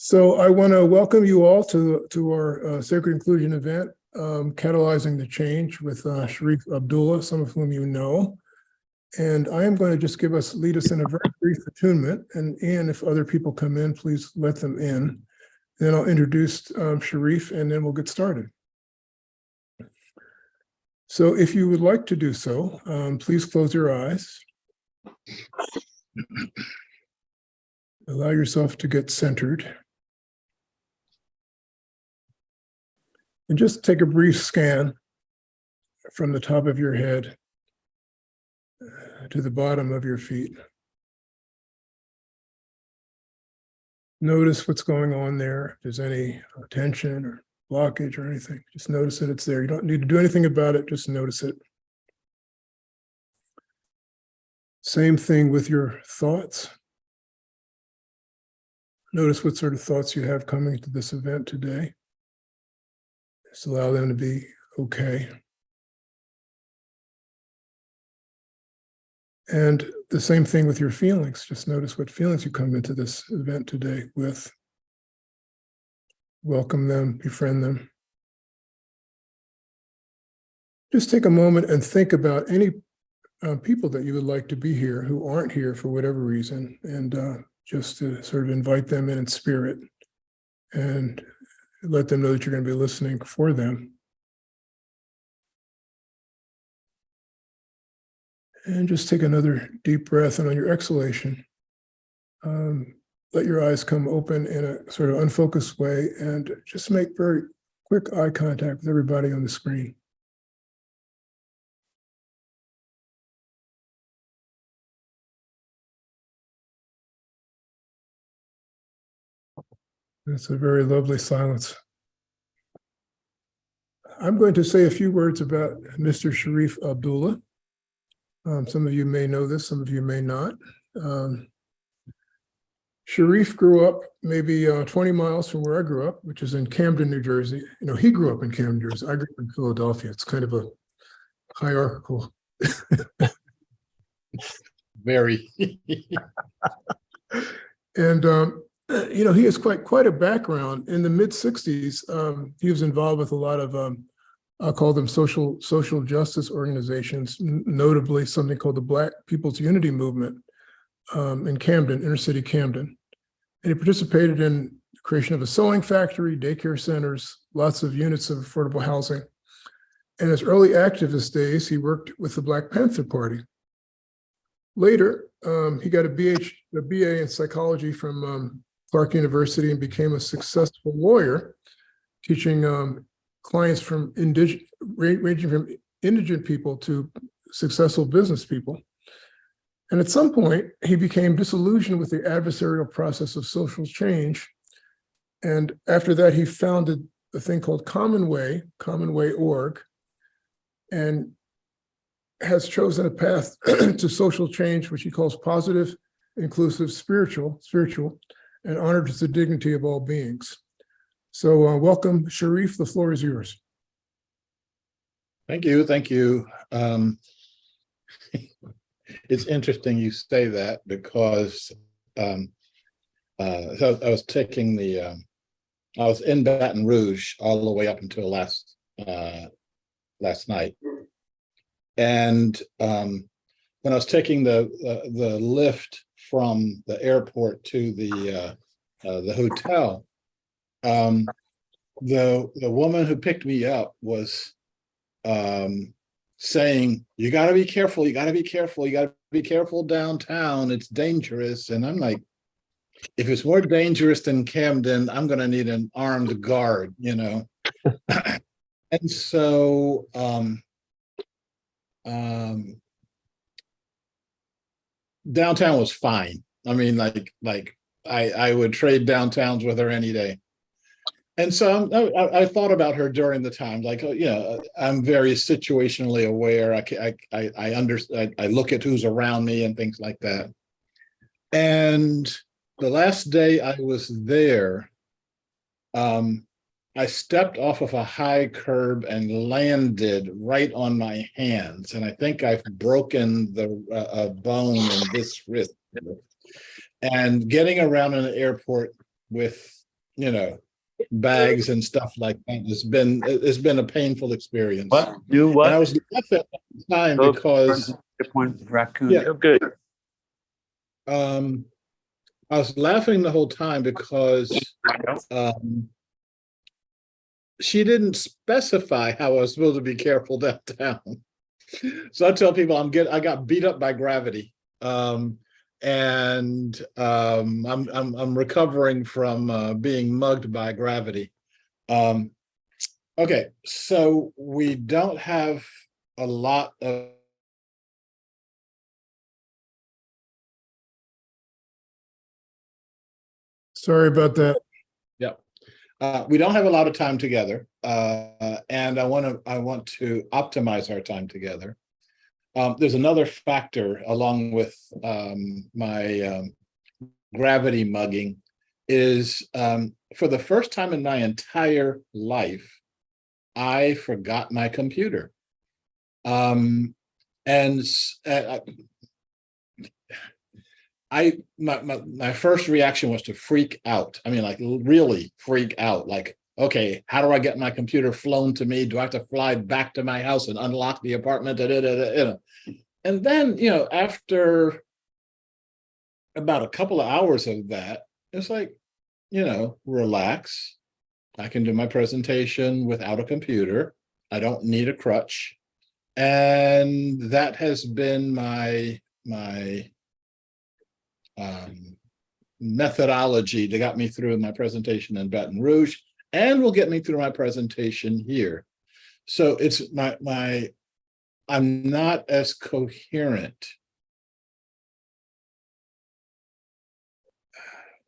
So I want to welcome you all to our Sacred Inclusion event, Catalyzing the Change with Shariff Abdullah, some of whom you know. And I am going to just lead us in a very brief attunement. And Ian, if other people come in, please let them in. Then I'll introduce Shariff, and then we'll get started. So if you would like to do so, please close your eyes. Allow yourself to get centered. And just take a brief scan from the top of your head to the bottom of your feet. Notice what's going on there. If there's any tension or blockage or anything, just notice that it's there. You don't need to do anything about it, just notice it. Same thing with your thoughts. Notice what sort of thoughts you have coming to this event today. Just allow them to be okay. And the same thing with your feelings. Just notice what feelings you come into this event today with. Welcome them, befriend them. Just take a moment and think about any people that you would like to be here who aren't here for whatever reason, and just to sort of invite them in spirit and let them know that you're going to be listening for them. And just take another deep breath, and on your exhalation, let your eyes come open in a sort of unfocused way, and just make very quick eye contact with everybody on the screen. That's a very lovely silence. I'm going to say a few words about Mr. Shariff Abdullah. Some of you may know this, some of you may not. Shariff grew up maybe 20 miles from where I grew up, which is in Camden, New Jersey. You know, he grew up in Camden, New Jersey. I grew up in Philadelphia. It's kind of a hierarchical. Very. And you know, he has quite a background. In the mid-60s, he was involved with a lot of, I'll call them social justice organizations, notably something called the Black People's Unity Movement in Camden, inner city Camden. And he participated in the creation of a sewing factory, daycare centers, lots of units of affordable housing. In his early activist days, he worked with the Black Panther Party. Later, he got a BA in psychology from Clark University and became a successful lawyer, teaching clients from ranging from indigent people to successful business people. And at some point, he became disillusioned with the adversarial process of social change. And after that, he founded a thing called Commonway.org, and has chosen a path to social change, which he calls positive, inclusive, spiritual, and honored the dignity of all beings. So welcome, Shariff, the floor is yours. Thank you. It's interesting you say that, because so I was taking the, I was in Baton Rouge all the way up until last night. And when I was taking the lift from the airport to the hotel, the woman who picked me up was saying, "You got to be careful. You got to be careful. You got to be careful downtown. It's dangerous." And I'm like, if it's more dangerous than Camden, I'm going to need an armed guard, you know. And so downtown was fine. I mean, like I would trade downtowns with her any day. And so I thought about her during the time, like, you know, I'm very situationally aware. I understand. I look at who's around me and things like that. And the last day I was there, I stepped off of a high curb and landed right on my hands. And I think I've broken the bone in this wrist. And getting around in an airport with bags and stuff like that. It's been a painful experience. What? Do what? And I was laughing at the time because raccoon. yeah. Oh, good. I was laughing the whole time because she didn't specify how I was supposed to be careful downtown. So I tell people I got beat up by gravity. And I'm recovering from being mugged by gravity. Okay, so we don't have a lot of Sorry about that. yeah. We don't have a lot of time together, and I want to optimize our time together. There's another factor along with my gravity mugging is for the first time in my entire life, I forgot my computer. And my first reaction was to freak out. I mean, like really freak out. Like, okay, how do I get my computer flown to me? Do I have to fly back to my house and unlock the apartment? And then, after about a couple of hours of that, it's like, relax. I can do my presentation without a computer. I don't need a crutch. And that has been my methodology that got me through my presentation in Baton Rouge and will get me through my presentation here. So it's I'm not as coherent.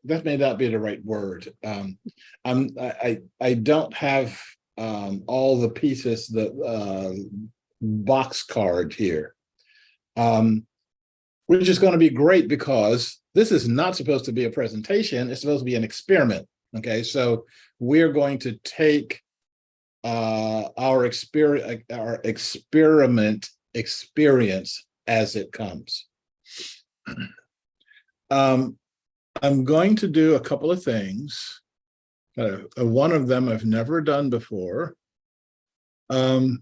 That may not be the right word. I don't have all the pieces, the box card here, which is going to be great because this is not supposed to be a presentation. It's supposed to be an experiment. Okay, so we're going to take our experiment experience as it comes. I'm going to do a couple of things. One of them I've never done before. For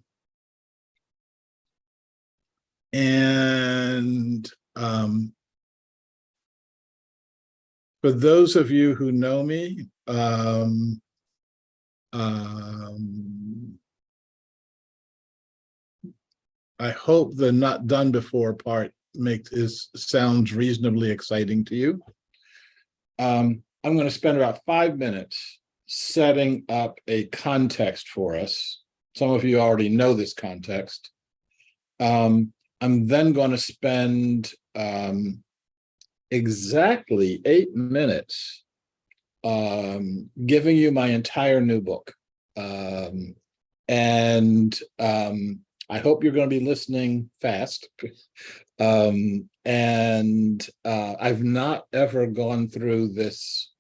those of you who know me, I hope the not done before part sounds reasonably exciting to you. I'm going to spend about 5 minutes setting up a context for us. Some of you already know this context. I'm then going to spend exactly 8 minutes giving you my entire new book. I hope you're going to be listening fast. I've not ever gone through this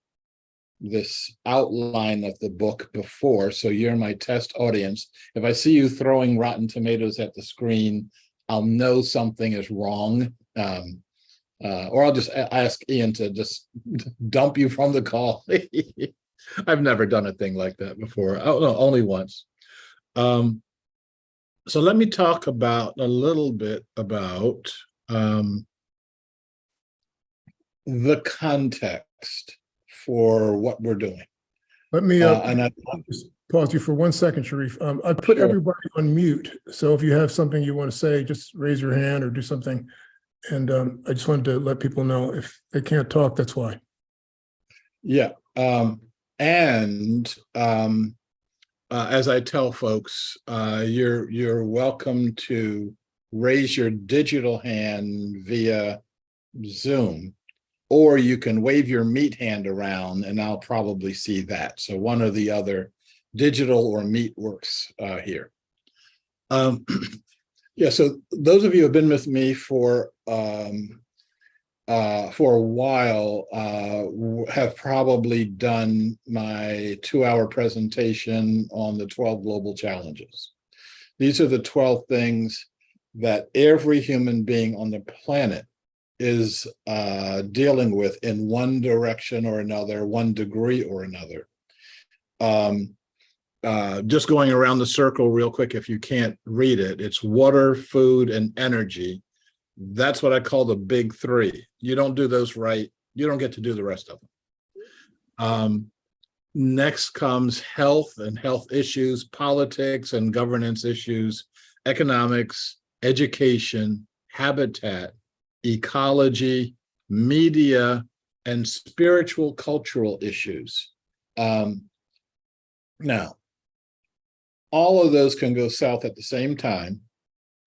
outline of the book before, so you're my test audience. If I see you throwing rotten tomatoes at the screen, I'll know something is wrong. Or I'll just ask Ian to just dump you from the call. I've never done a thing like that before. Oh, no, only once. So let me talk about a little bit about the context for what we're doing. Let me and just pause you for 1 second, Shariff. I put Sure. everybody on mute. So if you have something you want to say, just raise your hand or do something. And I just wanted to let people know if they can't talk, that's why. Yeah. As I tell folks, you're welcome to raise your digital hand via Zoom, or you can wave your meat hand around and I'll probably see that. So one or the other, digital or meat works here. Yeah, so those of you who have been with me for a while have probably done my 2-hour presentation on the 12 global challenges. These are the 12 things that every human being on the planet is dealing with in one direction or another, one degree or another. Just going around the circle real quick, if you can't read it, it's water, food, and energy. That's what I call the big three. You don't do those right, you don't get to do the rest of them. Next comes health and health issues, politics and governance issues, economics, education, habitat, ecology, media, and spiritual cultural issues. Now, all of those can go south at the same time,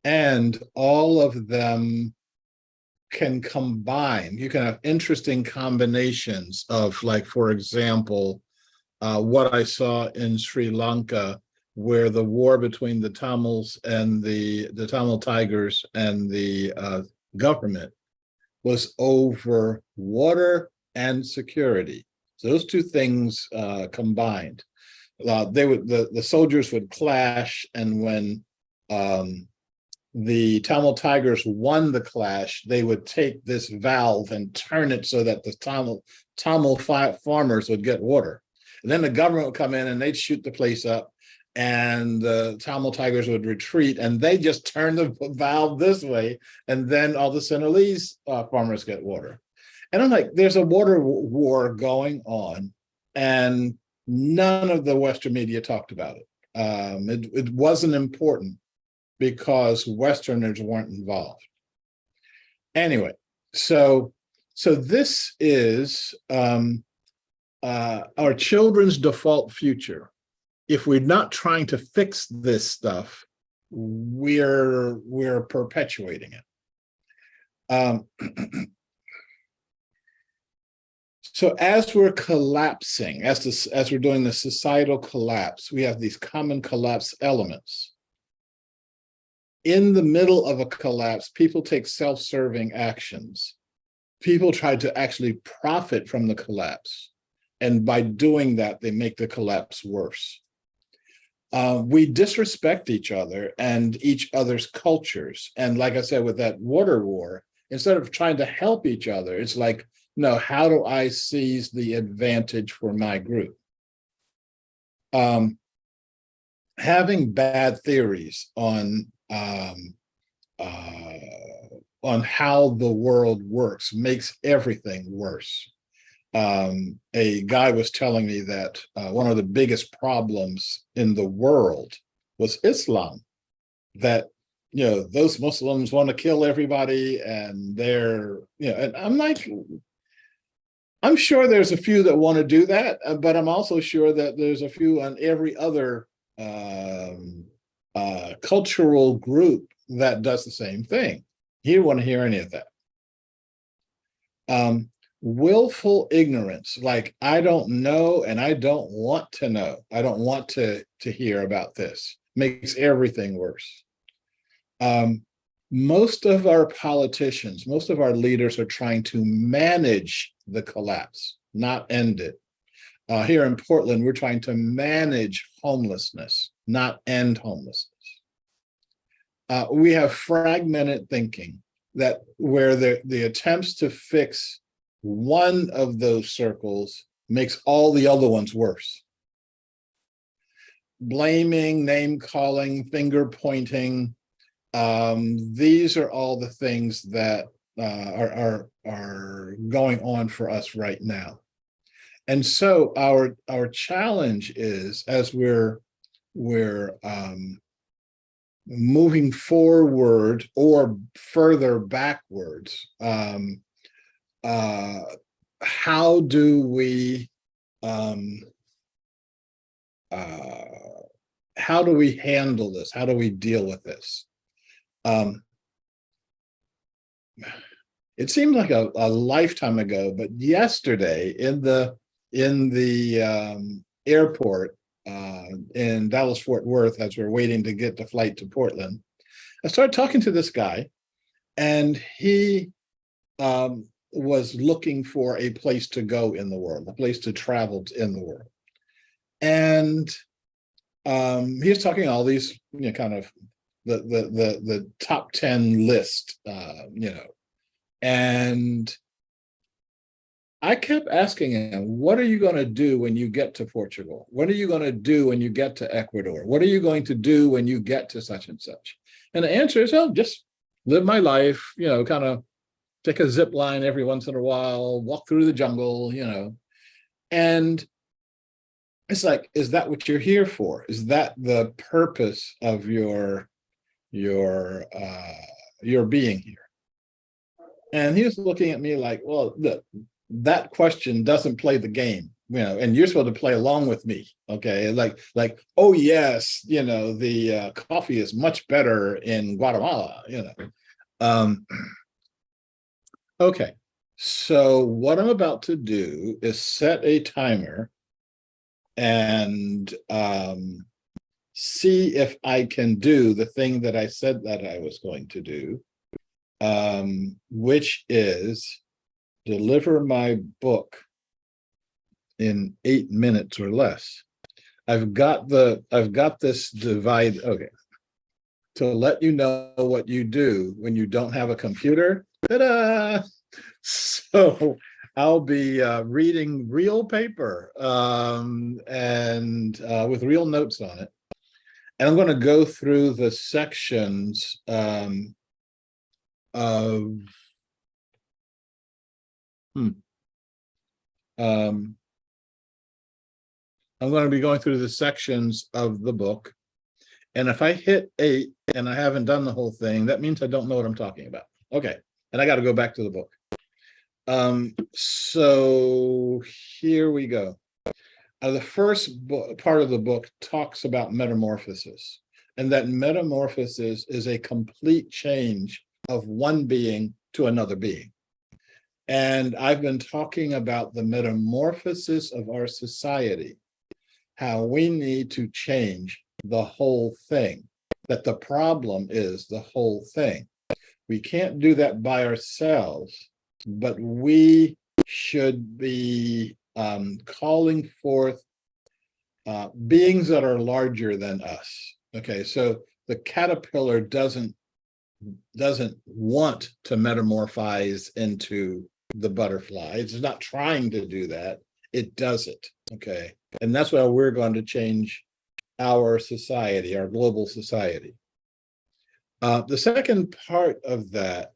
and all of them can combine. You can have interesting combinations of, like, for example, what I saw in Sri Lanka, where the war between the Tamils and the Tamil Tigers and the government was over water and security. So those two things combined. The soldiers would clash, and when the Tamil Tigers won the clash, they would take this valve and turn it so that the Tamil farmers would get water. And then the government would come in and they'd shoot the place up, and the Tamil Tigers would retreat, and they just turn the valve this way, and then all the Sinhalese farmers get water. And I'm like, there's a water war going on, and none of the Western media talked about it. It wasn't important because Westerners weren't involved. Anyway, so this is our children's default future. If we're not trying to fix this stuff, we're perpetuating it. So as we're collapsing, as we're doing the societal collapse, we have these common collapse elements. In the middle of a collapse, people take self-serving actions. People try to actually profit from the collapse. And by doing that, they make the collapse worse. We disrespect each other and each other's cultures. And like I said, with that water war, instead of trying to help each other, it's like, no, how do I seize the advantage for my group? Having bad theories on how the world works makes everything worse. A guy was telling me that one of the biggest problems in the world was Islam, that, you know, those Muslims want to kill everybody, and they're, you know, and I'm like, I'm sure there's a few that want to do that, but I'm also sure that there's a few on every other cultural group that does the same thing. He didn't want to hear any of that. Willful ignorance, like, I don't know and I don't want to know. I don't want to hear about this, makes everything worse. Most of our politicians, most of our leaders are trying to manage the collapse, not end it. Here in Portland, we're trying to manage homelessness, not end homelessness. We have fragmented thinking, that where the attempts to fix one of those circles makes all the other ones worse. Blaming, name calling, finger pointing, these are all the things that are going on for us right now. And so our challenge is, as we're moving forward or further backwards, how do we handle this? How do we deal with this? It seems like a lifetime ago, but yesterday in the airport in Dallas-Fort Worth, as we're waiting to get the flight to Portland, I started talking to this guy, and he was looking for a place to go in the world, a place to travel in the world. And he was talking all these, you know, kind of the top 10 list, you know, and I kept asking him, what are you going to do when you get to Portugal? What are you going to do when you get to Ecuador? What are you going to do when you get to such and such? And the answer is, oh, just live my life, kind of take a zip line every once in a while, walk through the jungle, And it's like, is that what you're here for? Is that the purpose of your being here? And he was looking at me like, well, that question doesn't play the game, and you're supposed to play along with me. Okay. Like, oh yes, the coffee is much better in Guatemala, Okay. So what I'm about to do is set a timer and see if I can do the thing that I said that I was going to do, which is deliver my book in 8 minutes or less. I've got this divide. Okay. To let you know what you do when you don't have a computer. Ta-da! So I'll be reading real paper and with real notes on it. And I'm going to go through the sections of I'm going to be going through the sections of the book. And if I hit 8 and I haven't done the whole thing, that means I don't know what I'm talking about. Okay. And I got to go back to the book. So here we go. The first part of the book talks about metamorphosis, and that metamorphosis is a complete change of one being to another being. And I've been talking about the metamorphosis of our society, how we need to change the whole thing, that the problem is the whole thing. We can't do that by ourselves, but we should be calling forth beings that are larger than us. Okay, so the caterpillar doesn't want to metamorphize into the butterfly. It's not trying to do that. It does it. Okay, and that's why we're going to change our society, our global society. The second part of that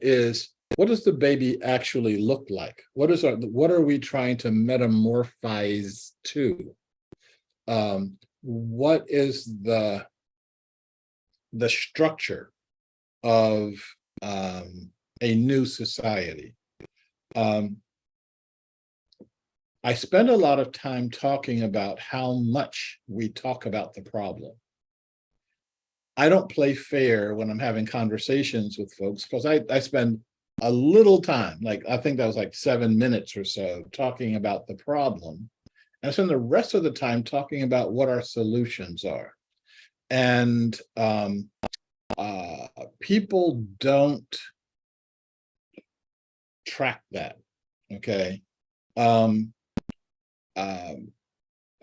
is, what does the baby actually look like? What are we trying to metamorphize to? What is the structure of a new society? I spend a lot of time talking about how much we talk about the problem. I don't play fair when I'm having conversations with folks, because I spend a little time, like I think that was like 7 minutes or so, talking about the problem. And I spend the rest of the time talking about what our solutions are. And people don't track that, okay?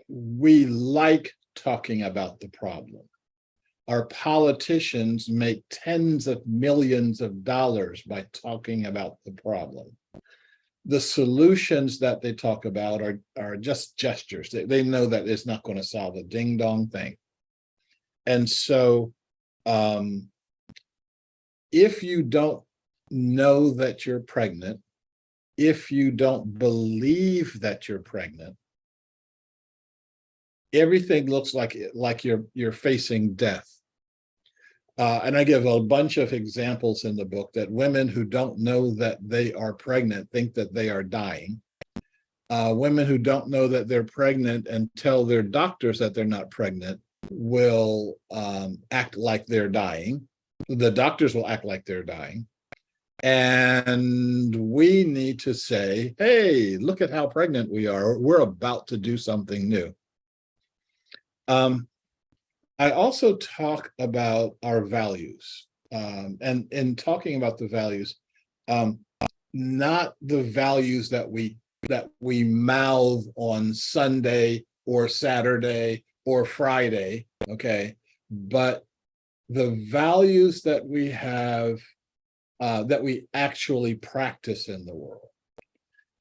We like talking about the problem. Our politicians make tens of millions of dollars by talking about the problem. The solutions that they talk about are just gestures. They know that it's not going to solve a ding dong thing. And so if you don't know that you're pregnant, if you don't believe that you're pregnant, everything looks like you're facing death. And I give a bunch of examples in the book that women who don't know that they are pregnant think that they are dying. Women who don't know that they're pregnant and tell their doctors that they're not pregnant will act like they're dying. The doctors will act like they're dying. And we need to say, hey, look at how pregnant we are. We're about to do something new. I also talk about our values, and in talking about the values, not the values that we mouth on Sunday or Saturday or Friday, okay, but the values that we have, that we actually practice in the world.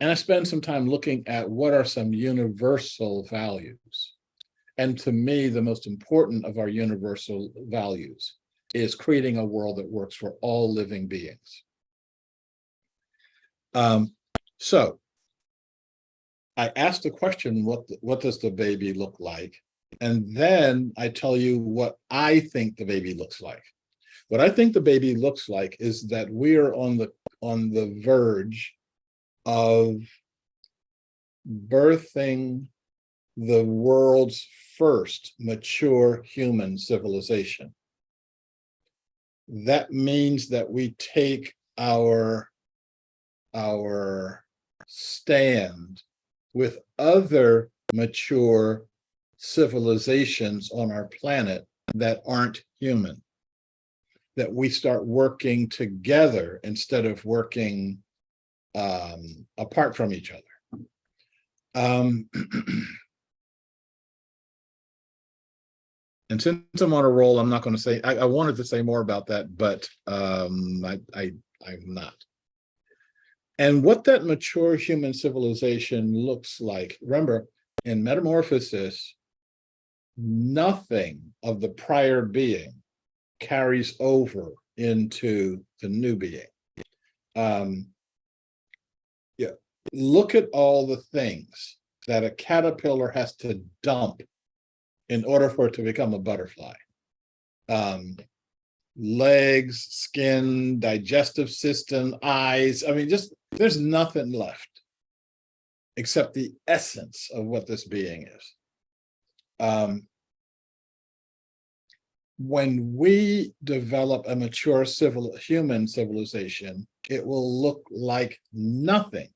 And I spend some time looking at what are some universal values. And to me, the most important of our universal values is creating a world that works for all living beings. So I asked the question, what does the baby look like? And then I tell you what I think the baby looks like. What I think the baby looks like is that we are on the verge of birthing the world's first mature human civilization. That means that we take our stand with other mature civilizations on our planet that aren't human, that we start working together instead of working apart from each other. And since I'm on a roll, I'm not going to say, I wanted to say more about that, but I'm not. And what that mature human civilization looks like, remember, in metamorphosis, nothing of the prior being carries over into the new being. Yeah, look at all the things that a caterpillar has to dump in order for it to become a butterfly. Legs, skin, digestive system, eyes. I mean, just there's nothing left except the essence of what this being is. When we develop a mature human civilization, it will look like nothing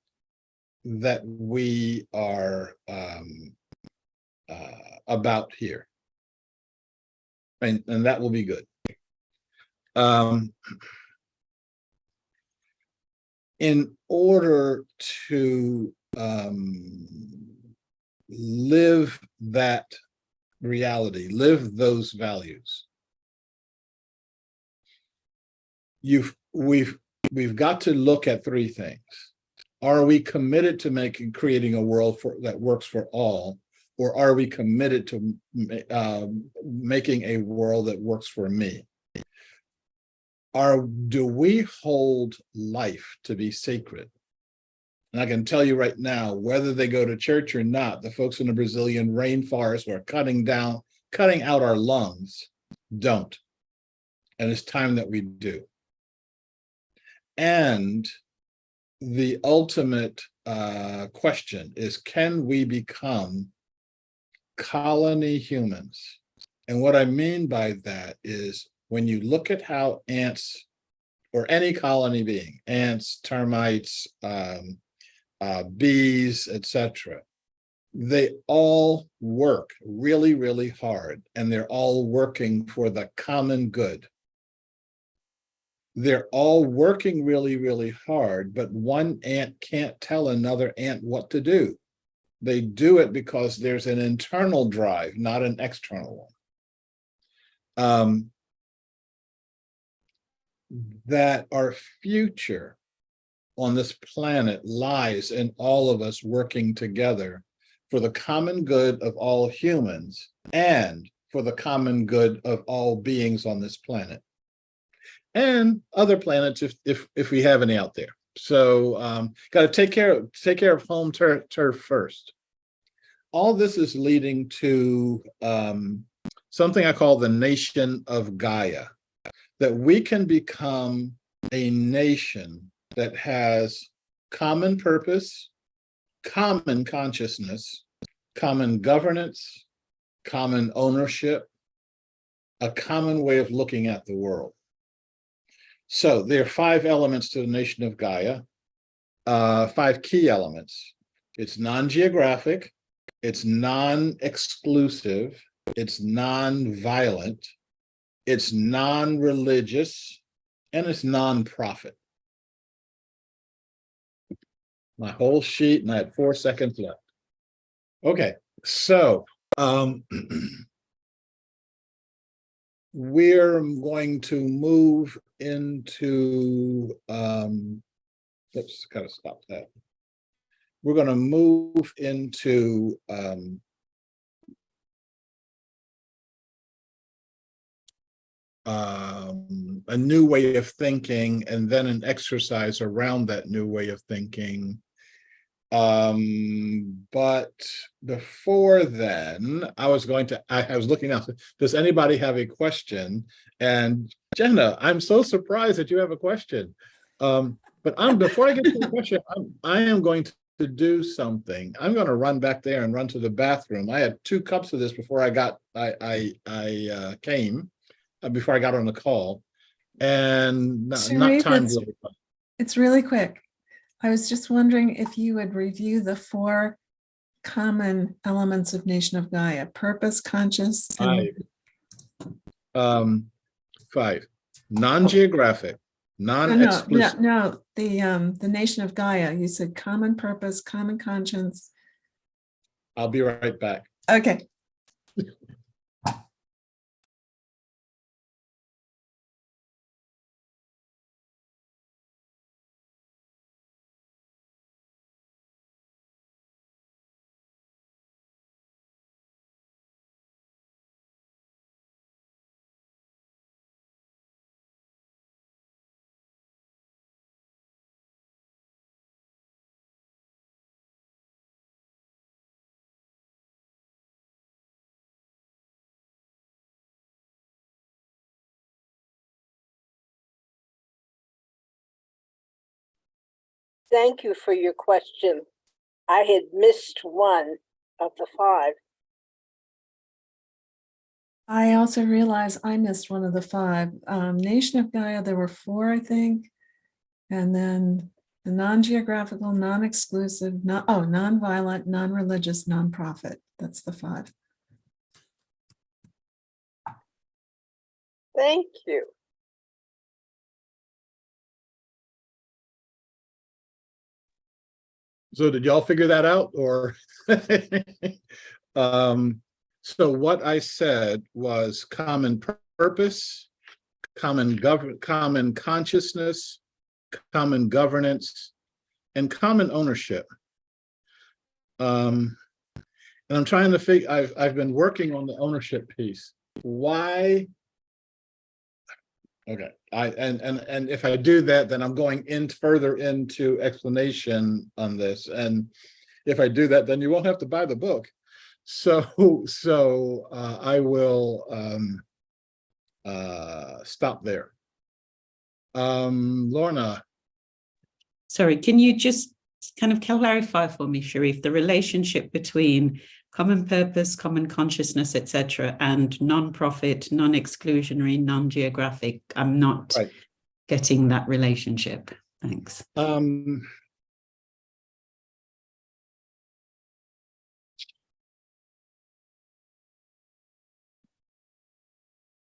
that we are about here. And that will be good. In order to live that reality, live those values, we've got to look at three things. Are we committed to creating a world that works for all, or are we committed to making a world that works for me? Do we hold life to be sacred? And I can tell you right now, whether they go to church or not, the folks in the Brazilian rainforest who are cutting out our lungs don't. And it's time that we do. And the ultimate question is, can we become colony humans? And what I mean by that is, when you look at how ants, or any colony being, ants, termites, bees, etc., they all work really, really hard, and they're all working for the common good. They're all working really, really hard, but one ant can't tell another ant what to do. They do it because there's an internal drive, not an external one. That our future on this planet lies in all of us working together for the common good of all humans and for the common good of all beings on this planet and other planets if we have any out there. So got to take care of home turf first. All this is leading to something I call the nation of Gaia, that we can become a nation that has common purpose, common consciousness, common governance, common ownership, a common way of looking at the world. So there are 5 elements to the nation of Gaia, 5 key elements. It's non-geographic, it's non-exclusive, it's non-violent, it's non-religious, and it's non-profit. My whole sheet, and I had 4 seconds left. Okay, so we're going to move into, let's kind of stop that. we're going to move into a new way of thinking, and then an exercise around that new way of thinking. But before then, I was looking out, does anybody have a question? And Jenna, I'm so surprised that you have a question. But before I get to the question, I am going to do something. I'm going to run back there and run to the bathroom. I had 2 cups of this before I came, before I got on the call, and not Shariff, timed it's, really well. it's really quick. I was just wondering if you would review the 4 common elements of Nation of Gaia: purpose, conscious, and 5, non-geographic, non-exclusive. no, the Nation of Gaia. You said common purpose, common conscience. I'll be right back. Okay. Thank you for your question. I had missed one of the 5. I also realized I missed one of the 5. Nation of Gaia, there were 4, I think. And then the non-geographical, non-exclusive, non-violent, non-religious, non-profit. That's the 5. Thank you. So did y'all figure that out, or? So what I said was common purpose, common consciousness, common governance, and common ownership. And I'm trying to figure, I've been working on the ownership piece. Why? Okay, and if I do that, then I'm going in further into explanation on this. And if I do that, then you won't have to buy the book. So I will stop there. Lorna. Sorry, can you just kind of clarify for me, Shariff, the relationship between common purpose, common consciousness, etc., and non-profit, non-exclusionary, non-geographic? I'm not getting that relationship. Thanks.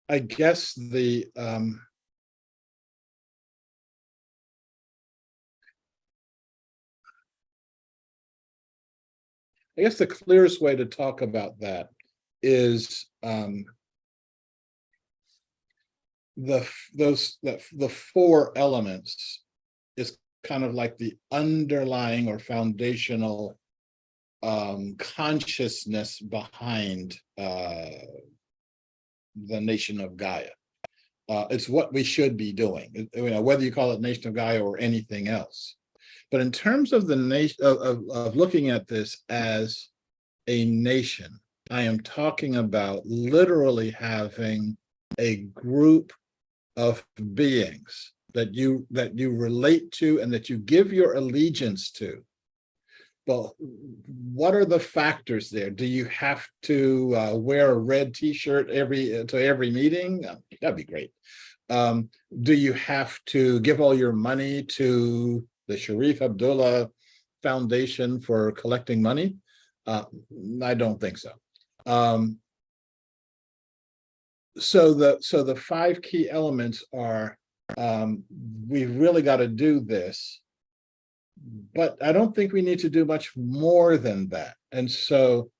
I guess the clearest way to talk about that is the 4 elements is kind of like the underlying or foundational consciousness behind the Nation of Gaia. It's what we should be doing, whether you call it Nation of Gaia or anything else. But in terms of the nation of looking at this as a nation, I am talking about literally having a group of beings that you relate to and that you give your allegiance to. Well, what are the factors there? Do you have to wear a red T-shirt to every meeting? That'd be great. Do you have to give all your money to the Shariff Abdullah Foundation for collecting money? I don't think so. So the 5 key elements are we've really got to do this. But I don't think we need to do much more than that. And so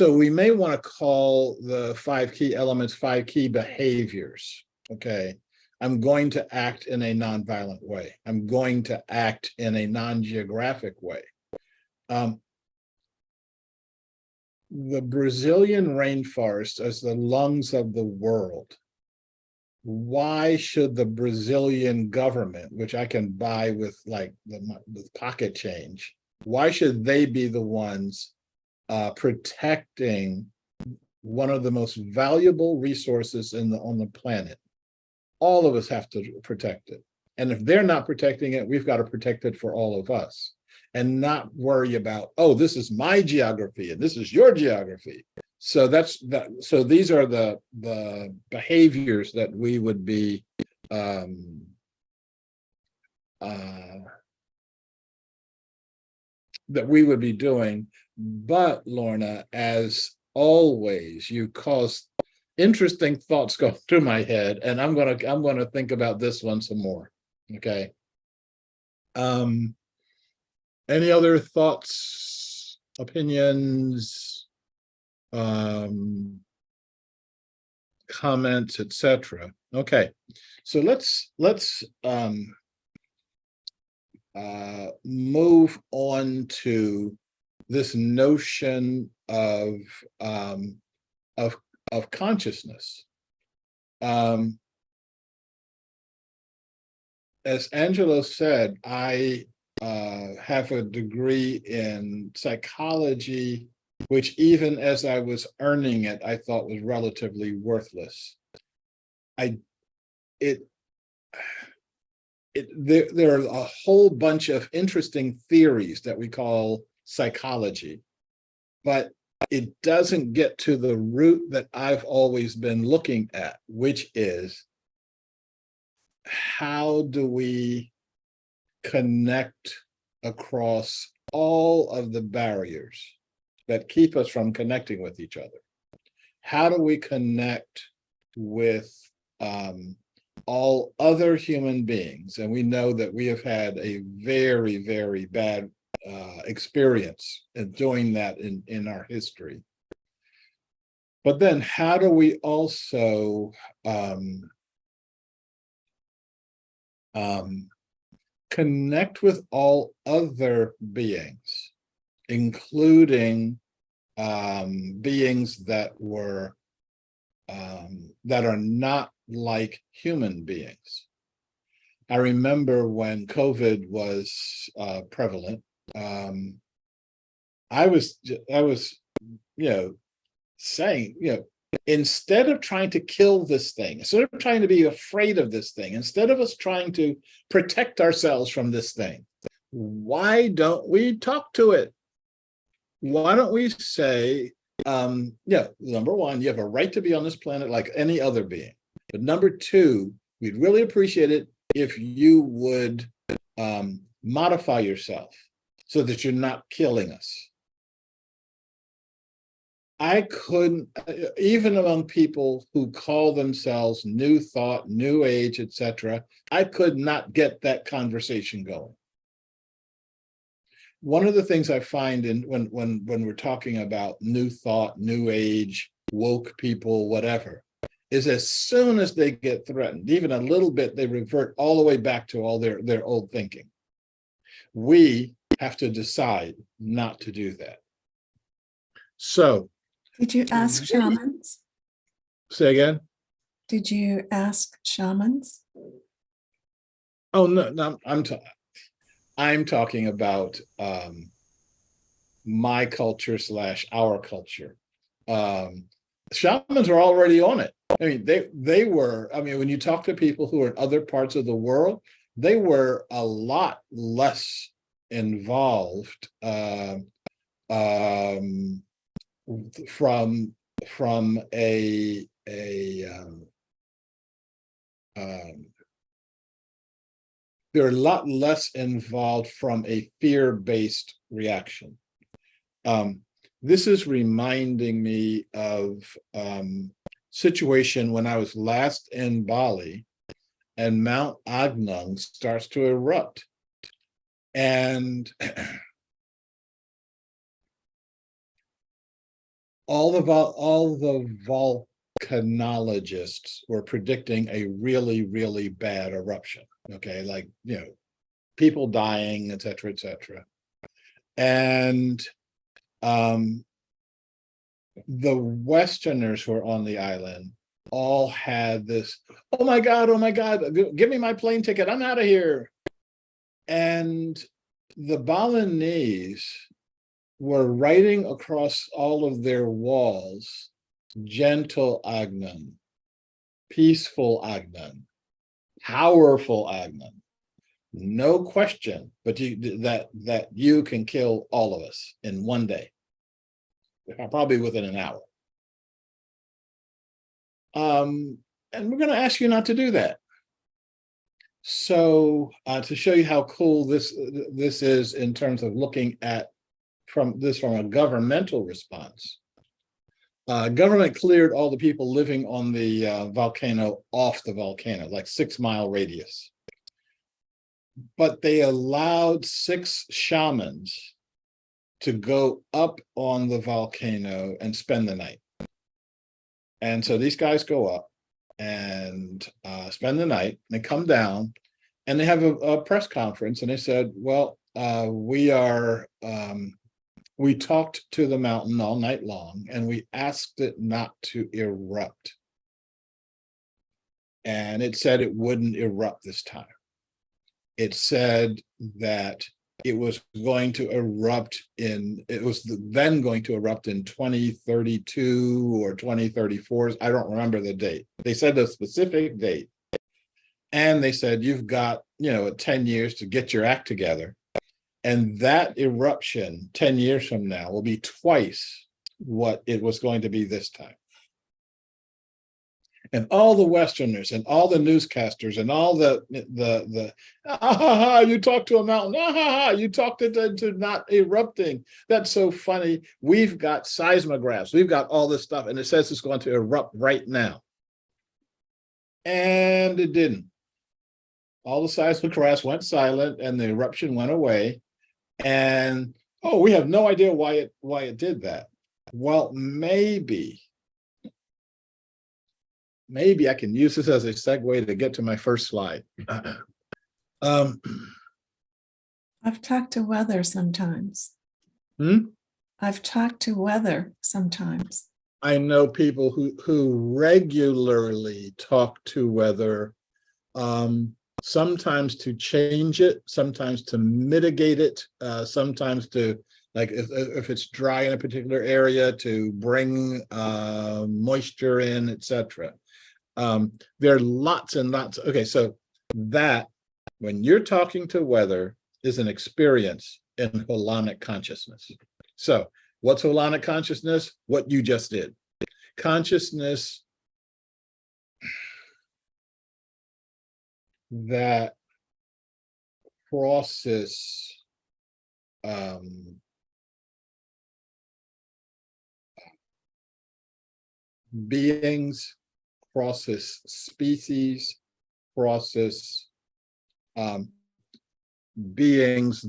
we may want to call the 5 key elements 5 key behaviors. Okay. I'm going to act in a nonviolent way. I'm going to act in a non-geographic way. The Brazilian rainforest as the lungs of the world. Why should the Brazilian government, which I can buy with with pocket change, why should they be the ones protecting one of the most valuable resources on the planet? All of us have to protect it. And if they're not protecting it, we've got to protect it for all of us and not worry about, oh, this is my geography and this is your geography. So that's that. So these are the behaviors that we would be doing. But Lorna, as always, you cause interesting thoughts go through my head, and I'm gonna think about this one some more. Okay. Any other thoughts, opinions, comments, etc.? Okay, so let's move on to this notion of consciousness. As Angelo said, I have a degree in psychology, which even as I was earning it, I thought was relatively worthless. There are a whole bunch of interesting theories that we call psychology, but it doesn't get to the root that I've always been looking at, which is how do we connect across all of the barriers that keep us from connecting with each other? How do we connect with all other human beings? And we know that we have had a very, very bad experience in doing that in our history. But then how do we also connect with all other beings, including beings that were that are not like human beings? I remember when COVID was prevalent, I was saying, instead of trying to kill this thing, instead of trying to be afraid of this thing, instead of us trying to protect ourselves from this thing, why don't we talk to it? Why don't we say, number one, you have a right to be on this planet like any other being. But number two, we'd really appreciate it if you would modify yourself so that you're not killing us. I couldn't, even among people who call themselves New Thought, New Age, etc., I could not get that conversation going. One of the things I find when we're talking about New Thought, New Age, woke people, whatever, is as soon as they get threatened, even a little bit, they revert all the way back to all their old thinking. We have to decide not to do that. So, Did you ask shamans? say again? Did you ask shamans? Oh, no, I'm talking about my culture / our culture. Shamans are already on it. I mean, they were, I mean, when you talk to people who are in other parts of the world, they were a lot less involved from a they're a lot less involved from a fear-based reaction. This is reminding me of situation when I was last in Bali and Mount Agnung starts to erupt. And all the volcanologists were predicting a really, really bad eruption. Okay, like, people dying, et cetera, et cetera. And the Westerners who were on the island all had this, oh my God, give me my plane ticket, I'm out of here. And the Balinese were writing across all of their walls, gentle Agnan, peaceful Agnan, powerful Agnan. No question, but that you can kill all of us in one day, probably within an hour. And we're going to ask you not to do that. So to show you how cool this is in terms of looking at from a governmental response, government cleared all the people living on the volcano off the volcano, like 6 mile radius. But they allowed 6 shamans to go up on the volcano and spend the night. And so these guys go up and spend the night. They come down and they have a press conference, and they said, well, we talked to the mountain all night long and we asked it not to erupt. And it said it wouldn't erupt this time. It said that it was going to erupt then going to erupt in 2032 or 2034. I don't remember the date. They said a specific date. And they said, you've got, 10 years to get your act together. And that eruption 10 years from now will be twice what it was going to be this time. And all the Westerners and all the newscasters and all the you talked to a mountain, you talked to not erupting. That's so funny. We've got seismographs. We've got all this stuff, and it says it's going to erupt right now. And it didn't. All the seismographs went silent, and the eruption went away. And we have no idea why it did that. Well, maybe I can use this as a segue to get to my first slide. I've talked to weather sometimes. I've talked to weather sometimes. I know people who regularly talk to weather, sometimes to change it, sometimes to mitigate it, sometimes to, like if it's dry in a particular area, to bring moisture in, etc. There are lots and lots. Okay, so that when you're talking to weather is an experience in Holonic consciousness. So what's Holonic consciousness? What you just did. Consciousness that crosses beings, crosses species, crosses beings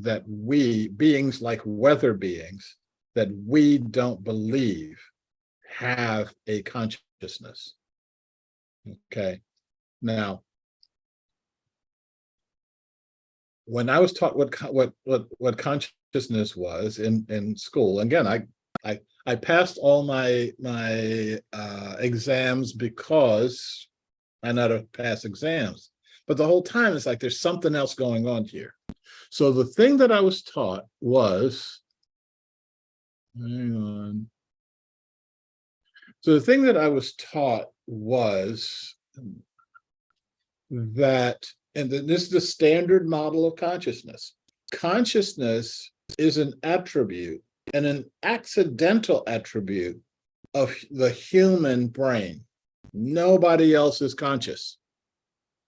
like weather beings that we don't believe have a consciousness. Okay, now when I was taught what consciousness was in school, again, I passed all my exams because I know how to pass exams, but the whole time it's like there's something else going on here. So the thing that I was taught was, hang on. So the thing that I was taught was that, and this is the standard model of consciousness. Consciousness is an attribute, and an accidental attribute of the human brain. Nobody else is conscious.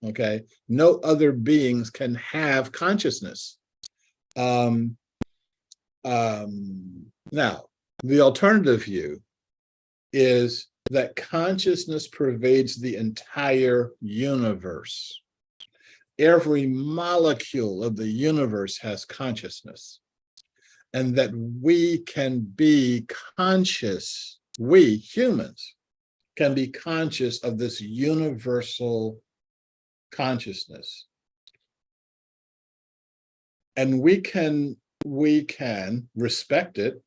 Okay, no other beings can have consciousness. Now, the alternative view is that consciousness pervades the entire universe. Every molecule of the universe has consciousness, and that we can be conscious, we humans can be conscious of this universal consciousness. And we can respect it.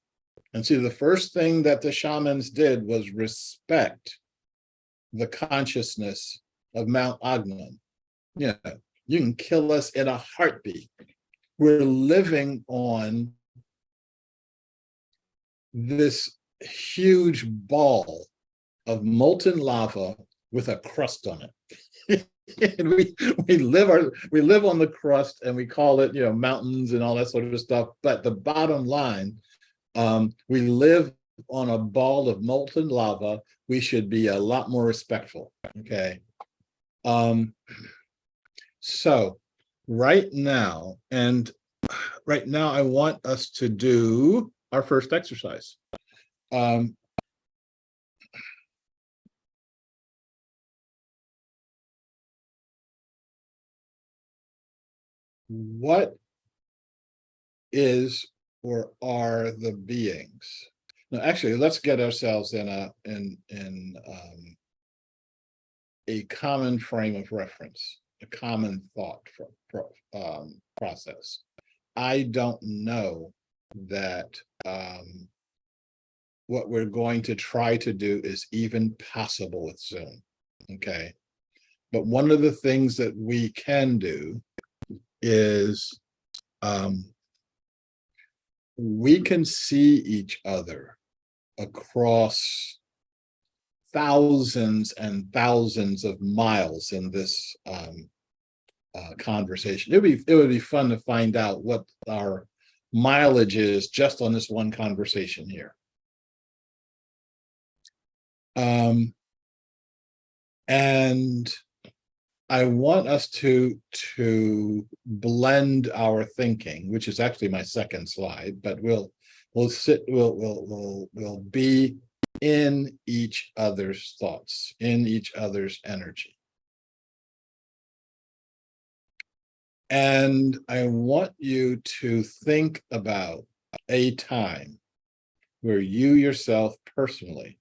And see, the first thing that the shamans did was respect the consciousness of Mount Agnon. You know, you can kill us in a heartbeat. We're living on this huge ball of molten lava with a crust on it. And we live on the crust, and we call it, you know, mountains and all that sort of stuff. But the bottom line, we live on a ball of molten lava. We should be a lot more respectful. Okay. So right now, I want us to do our first exercise. What is or are the beings? Now, actually, let's get ourselves in a common frame of reference, a common thought process. I don't know that what we're going to try to do is even possible with Zoom, okay? But one of the things that we can do is we can see each other across thousands and thousands of miles in this conversation. It would be fun to find out what our mileage is just on this one conversation here. And I want us to blend our thinking, which is actually my second slide, but we'll be in each other's thoughts, in each other's energy. And I want you to think about a time where you yourself personally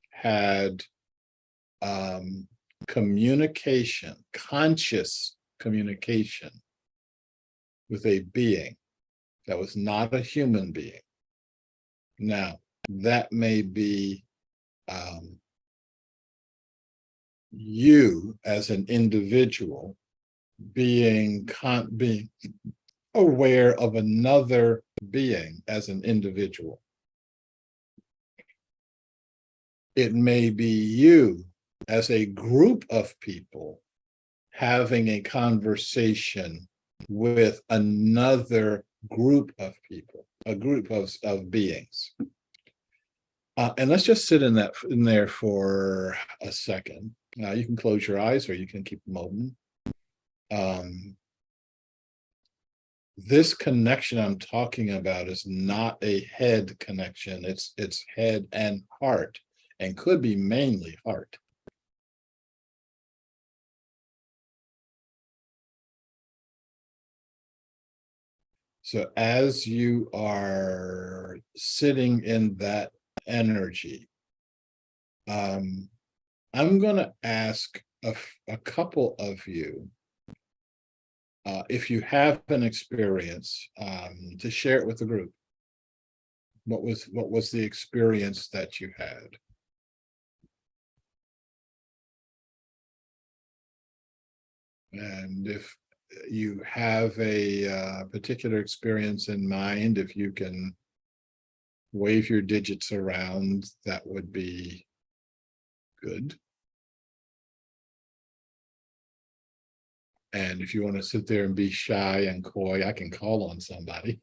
had communication, conscious communication with a being that was not a human being. Now, that may be you as an individual being aware of another being as an individual. It may be you as a group of people having a conversation with another group of people, a group of beings. And let's just sit in there for a second. Now you can close your eyes or you can keep them open. This connection I'm talking about is not a head connection. It's head and heart, and could be mainly heart. So as you are sitting in that energy, I'm going to ask a couple of you, if you have an experience, to share it with the group. What was the experience that you had? And if you have a particular experience in mind, if you can wave your digits around, that would be good. And if you want to sit there and be shy and coy, I can call on somebody.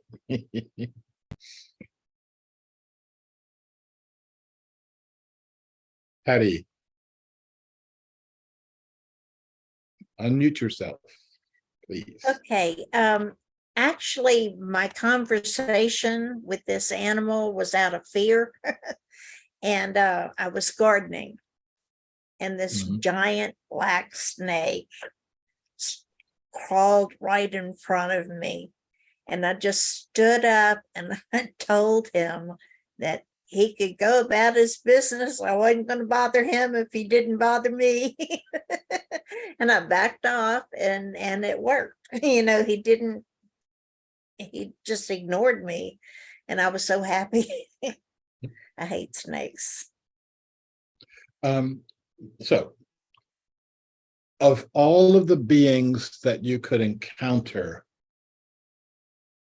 Patty, unmute yourself, please. Okay. Actually, my conversation with this animal was out of fear. And I was gardening. And this giant black snake crawled right in front of me. And I just stood up and I told him that he could go about his business. I wasn't going to bother him if he didn't bother me. And I backed off, and it worked. You know, he just ignored me, and I was so happy. I hate snakes. So of all of the beings that you could encounter,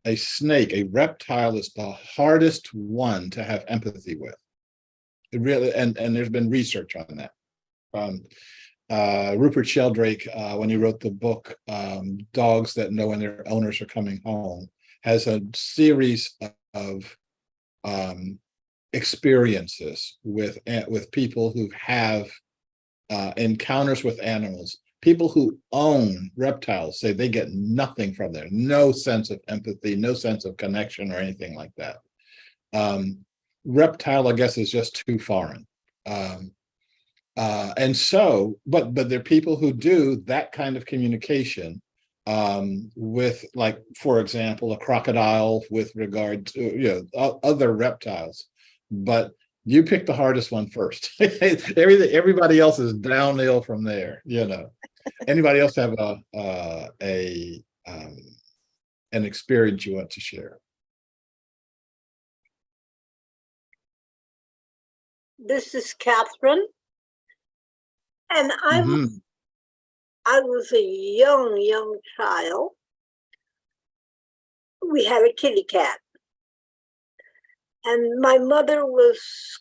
a snake, a reptile, is the hardest one to have empathy with. It really, and there's been research on that. Rupert Sheldrake, when he wrote the book Dogs That Know When Their Owners Are Coming Home, has a series of experiences with people who have encounters with animals. People who own reptiles say they get nothing from there, no sense of empathy, no sense of connection or anything like that. Reptile, I guess, is just too foreign. And so, but there are people who do that kind of communication with, like, for example, a crocodile with regard to, you know, other reptiles. But you picked the hardest one first. Everybody else is downhill from there, you know. Anybody else have an experience you want to share? This is Catherine. And I was a young child. We had a kitty cat. And my mother was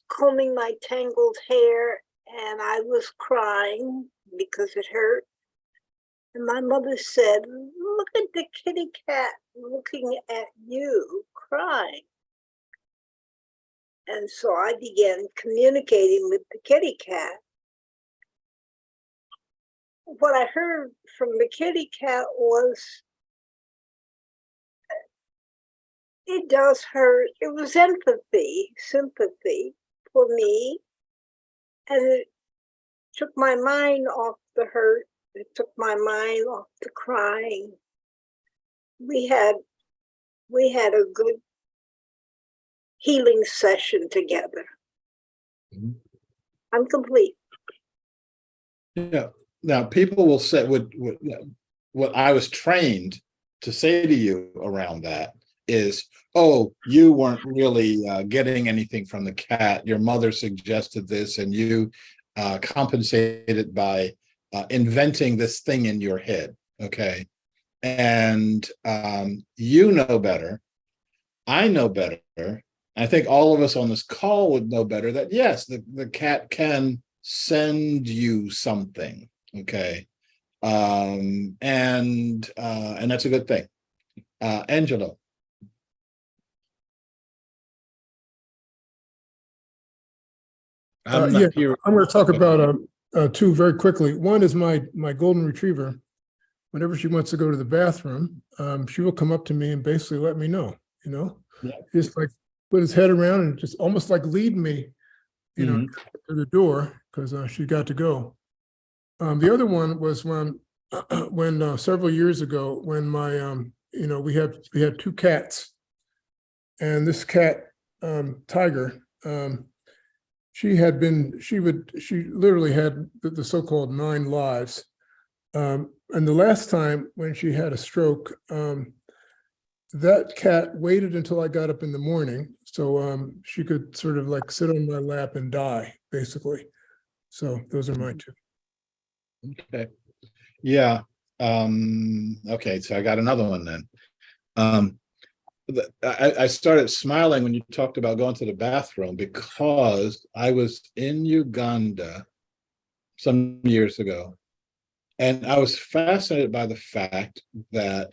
combing my tangled hair, and I was crying because it hurt. And my mother said, "Look at the kitty cat looking at you, crying." And so I began communicating with the kitty cat. What I heard from the kitty cat was, it does hurt. It was empathy, sympathy for me. And it took my mind off the hurt. It took my mind off the crying. We had a good healing session together. I'm complete. Yeah. Now, people will say what I was trained to say to you around that is, oh, you weren't really getting anything from the cat. Your mother suggested this, and you compensated by inventing this thing in your head. Okay. And you know better. I know better. I think all of us on this call would know better that, yes, the cat can send you something. Okay. And that's a good thing. Angelo. I'm going to talk about two very quickly. One is my golden retriever. Whenever she wants to go to the bathroom, she will come up to me and basically let me know, you know, just like put his head around and just almost like lead me, you know, to the door, because she got to go. The other one was when several years ago, when my, you know, we had two cats, and this cat, Tiger, she literally had the so-called 9 lives. And the last time when she had a stroke, that cat waited until I got up in the morning, so she could sort of like sit on my lap and die, basically. So those are my two. Okay. Yeah. Okay, so I got another one then. I started smiling when you talked about going to the bathroom, because I was in Uganda some years ago, and I was fascinated by the fact that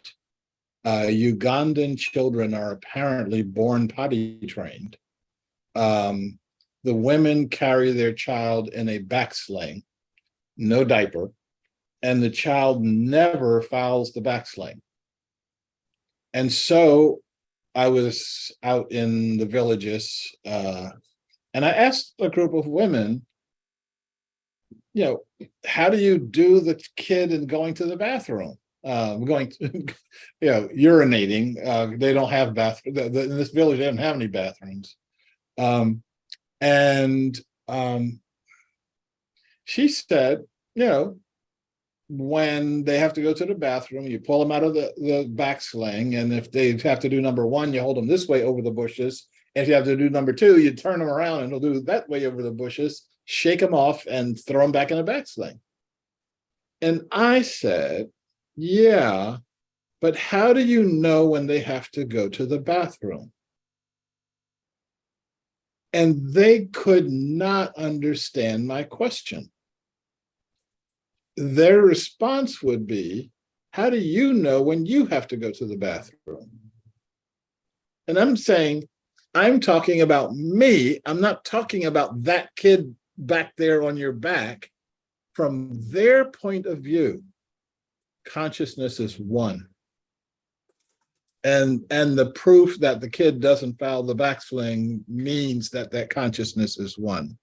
Ugandan children are apparently born potty trained. The women carry their child in a back sling, no diaper, and the child never fouls the back sling. And so I was out in the villages, and I asked a group of women, you know, how do you do the kid and going to the bathroom? Going to, you know, urinating. They don't have bathrooms. In this village, they don't have any bathrooms. And she said, when they have to go to the bathroom, you pull them out of the back sling. And if they have to do number one, you hold them this way over the bushes. And if you have to do number two, you turn them around and they'll do that way over the bushes, shake them off and throw them back in the back sling. And I said, yeah, but how do you know when they have to go to the bathroom? And they could not understand my question. Their response would be, how do you know when you have to go to the bathroom? And I'm saying, I'm talking about me. I'm not talking about that kid back there on your back. From their point of view, consciousness is one. And the proof that the kid doesn't foul the backswing means that consciousness is one.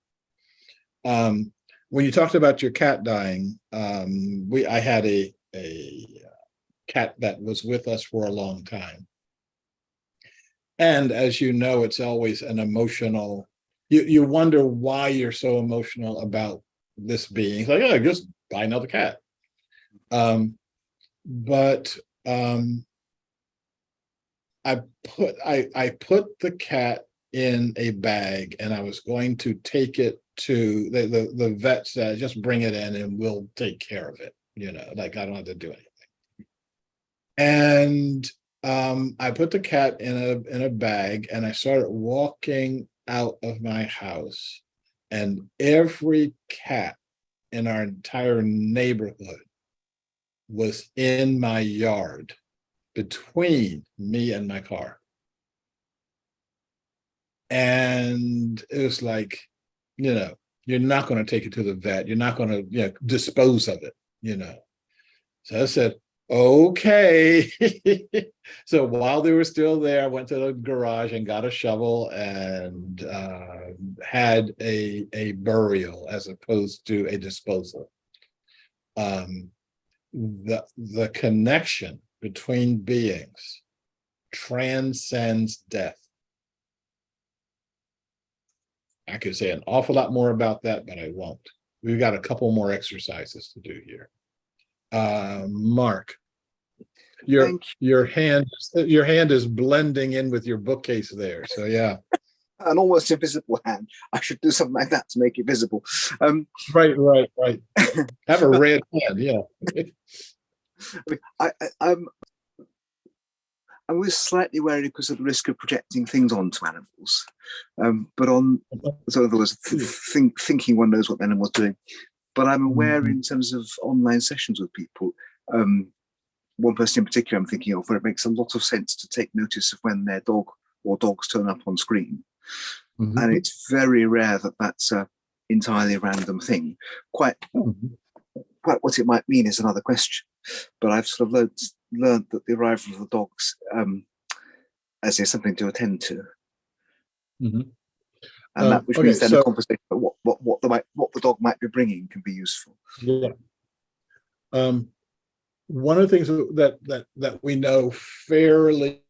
When you talked about your cat dying, I had a cat that was with us for a long time. And as you know, it's always an emotional, you wonder why you're so emotional about this being. It's like, oh, just buy another cat. I put the cat in a bag and I was going to take it to the vet said, just bring it in and we'll take care of it. Like I don't have to do anything. And I put the cat in a bag and I started walking out of my house, and every cat in our entire neighborhood was in my yard between me and my car. And it was like, you're not going to take it to the vet. You're not going to dispose of it, So I said, okay. So while they were still there, I went to the garage and got a shovel and had a burial as opposed to a disposal. The connection between beings transcends death. I could say an awful lot more about that, but I won't. We've got a couple more exercises to do here. Mark, your hand is blending in with your bookcase there. So yeah. An almost invisible hand. I should do something like that to make it visible. Right. Have a red hand, yeah. I was slightly wary because of the risk of projecting things onto animals, but on so in other words, thinking one knows what the animal's doing. But I'm aware in terms of online sessions with people, one person in particular I'm thinking of, where it makes a lot of sense to take notice of when their dog or dogs turn up on screen. And it's very rare that that's an entirely random thing. Quite what it might mean is another question. But I've sort of learned that the arrival of the dogs as there's something to attend to. And that which means then a conversation about what the dog might be bringing can be useful. Yeah. One of the things that we know fairly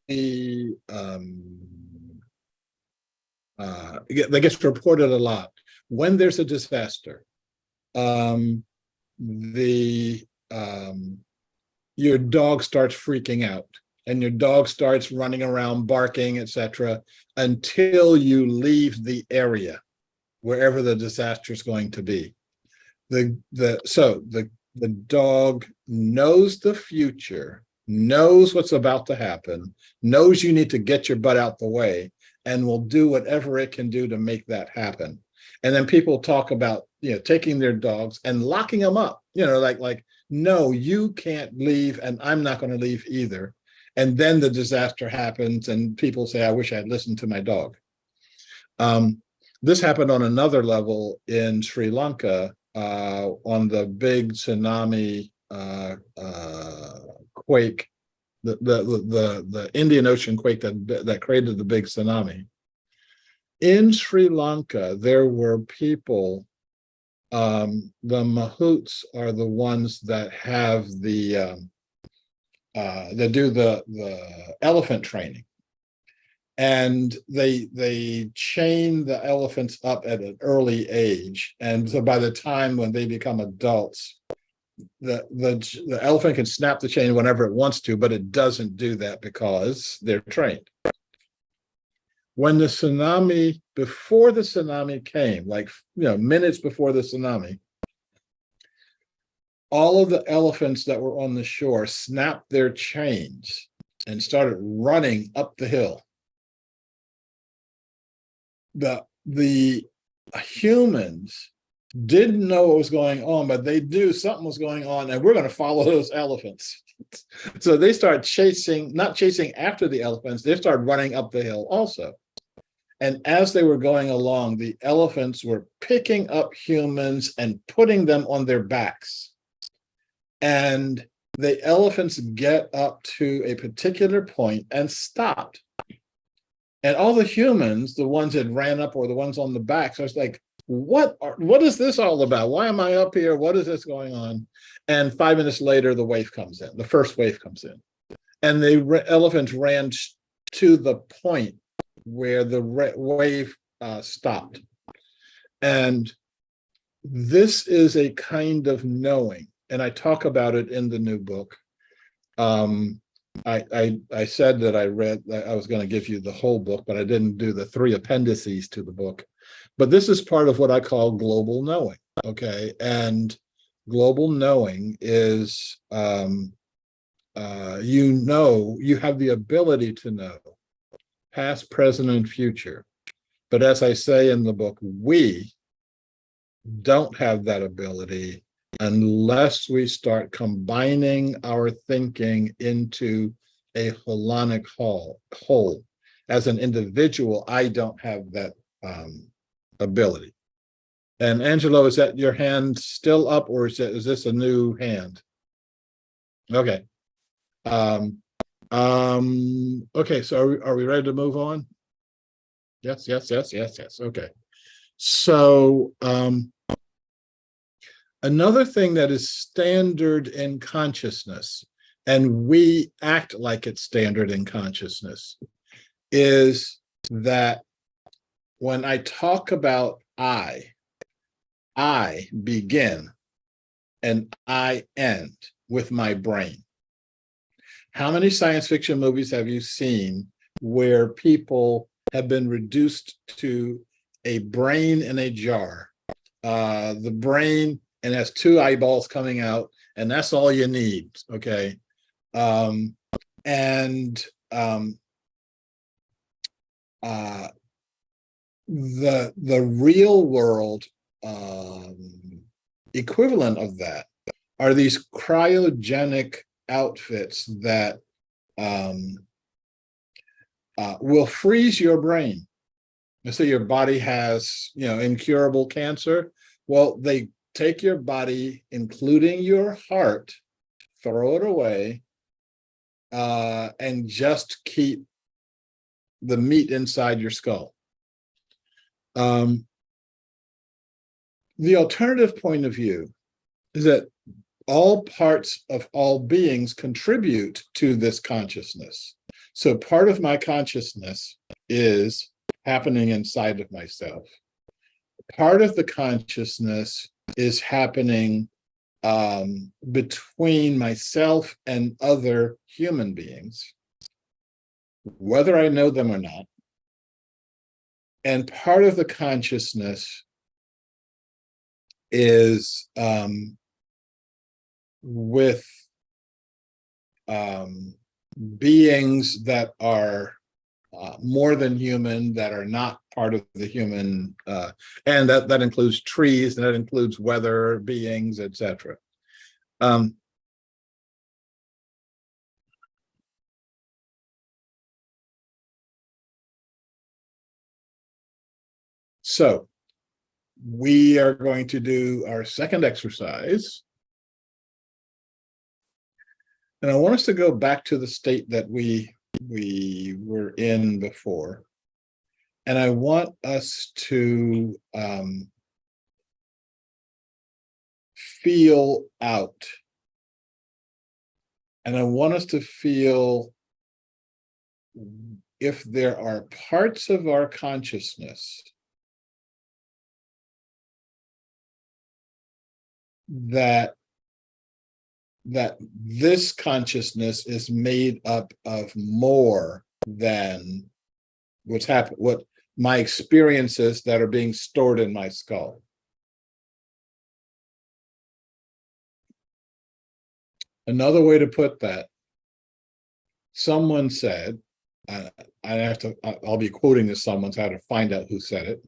that gets reported a lot when there's a disaster, your dog starts freaking out and your dog starts running around barking, etc., until you leave the area wherever the disaster is going to be. The dog knows the future, knows what's about to happen, knows you need to get your butt out the way, and will do whatever it can do to make that happen. And then people talk about, taking their dogs and locking them up, like, no, you can't leave, and I'm not going to leave either. And then the disaster happens, and people say, I wish I had listened to my dog. This happened on another level in Sri Lanka on the big tsunami quake, the Indian Ocean quake that created the big tsunami. In Sri Lanka, there were people, the mahouts are the ones that have that do the elephant training. And they chain the elephants up at an early age. And so by the time when they become adults, the elephant can snap the chain whenever it wants to, but it doesn't do that because they're trained. When the tsunami, before the tsunami came, like minutes before the tsunami, all of the elephants that were on the shore snapped their chains and started running up the hill. The humans didn't know what was going on, but they knew something was going on, and we're going to follow those elephants. So they start not chasing after the elephants, they started running up the hill also. And as they were going along, the elephants were picking up humans and putting them on their backs. And the elephants get up to a particular point and stopped. And all the humans, the ones that ran up or the ones on the back, so it's like, what is this all about? Why am I up here? What is this going on? And 5 minutes later, the wave comes in. The first wave comes in. And the elephants ran to the point where the wave stopped. And this is a kind of knowing. And I talk about it in the new book. I said that I was going to give you the whole book, but I didn't do the 3 appendices to the book. But this is part of what I call global knowing, okay? And global knowing is, you have the ability to know past, present, and future. But as I say in the book, we don't have that ability unless we start combining our thinking into a holonic whole. As an individual, I don't have that ability. And Angelo, is that your hand still up, or is this a new hand? Okay. Okay, so are we ready to move on? Yes. Okay. So another thing that is standard in consciousness, and we act like it's standard in consciousness, is that when I talk about I begin and I end with my brain. How many science fiction movies have you seen where people have been reduced to a brain in a jar? The brain, and has 2 eyeballs coming out, and that's all you need, okay? The real world equivalent of that are these cryogenic outfits that will freeze your brain. Let's say your body has, incurable cancer. Well, they take your body, including your heart, throw it away, and just keep the meat inside your skull. The alternative point of view is that all parts of all beings contribute to this consciousness. So part of my consciousness is happening inside of myself. Part of the consciousness is happening between myself and other human beings, whether I know them or not. And part of the consciousness is with beings that are more than human, that are not part of the human, and that includes trees, and that includes weather beings, etc. So we are going to do our second exercise. And I want us to go back to the state that we were in before. And I want us to feel out. And I want us to feel if there are parts of our consciousness that this consciousness is made up of more than what's happened, what my experiences that are being stored in my skull. Another way to put that, someone said, I'll be quoting this someone, so I have to find out who said it.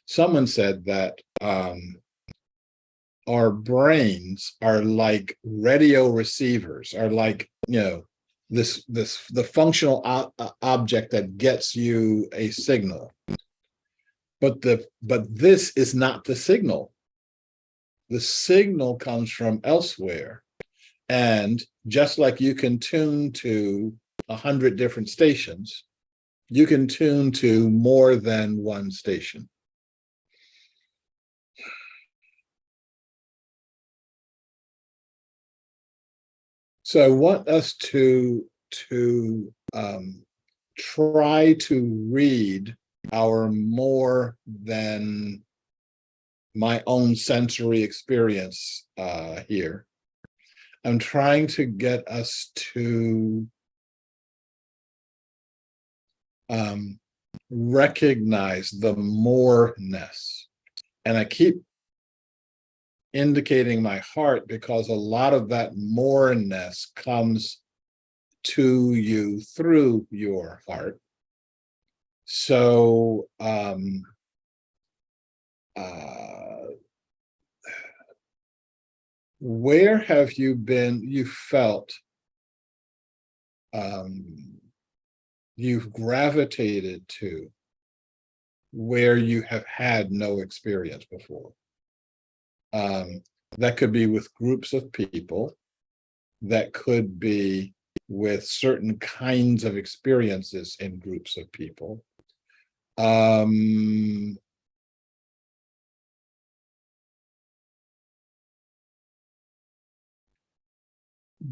Someone said that our brains are like radio receivers, are like, the functional object that gets you a signal. But this is not the signal. The signal comes from elsewhere. And just like you can tune to 100 different stations, you can tune to more than one station. So I want us to try to read our more than my own sensory experience here. I'm trying to get us to recognize the more-ness. And I keep indicating my heart because a lot of that more-ness comes to you through your heart. So where have you been, you felt you've gravitated to where you have had no experience before? That could be with groups of people, that could be with certain kinds of experiences in groups of people.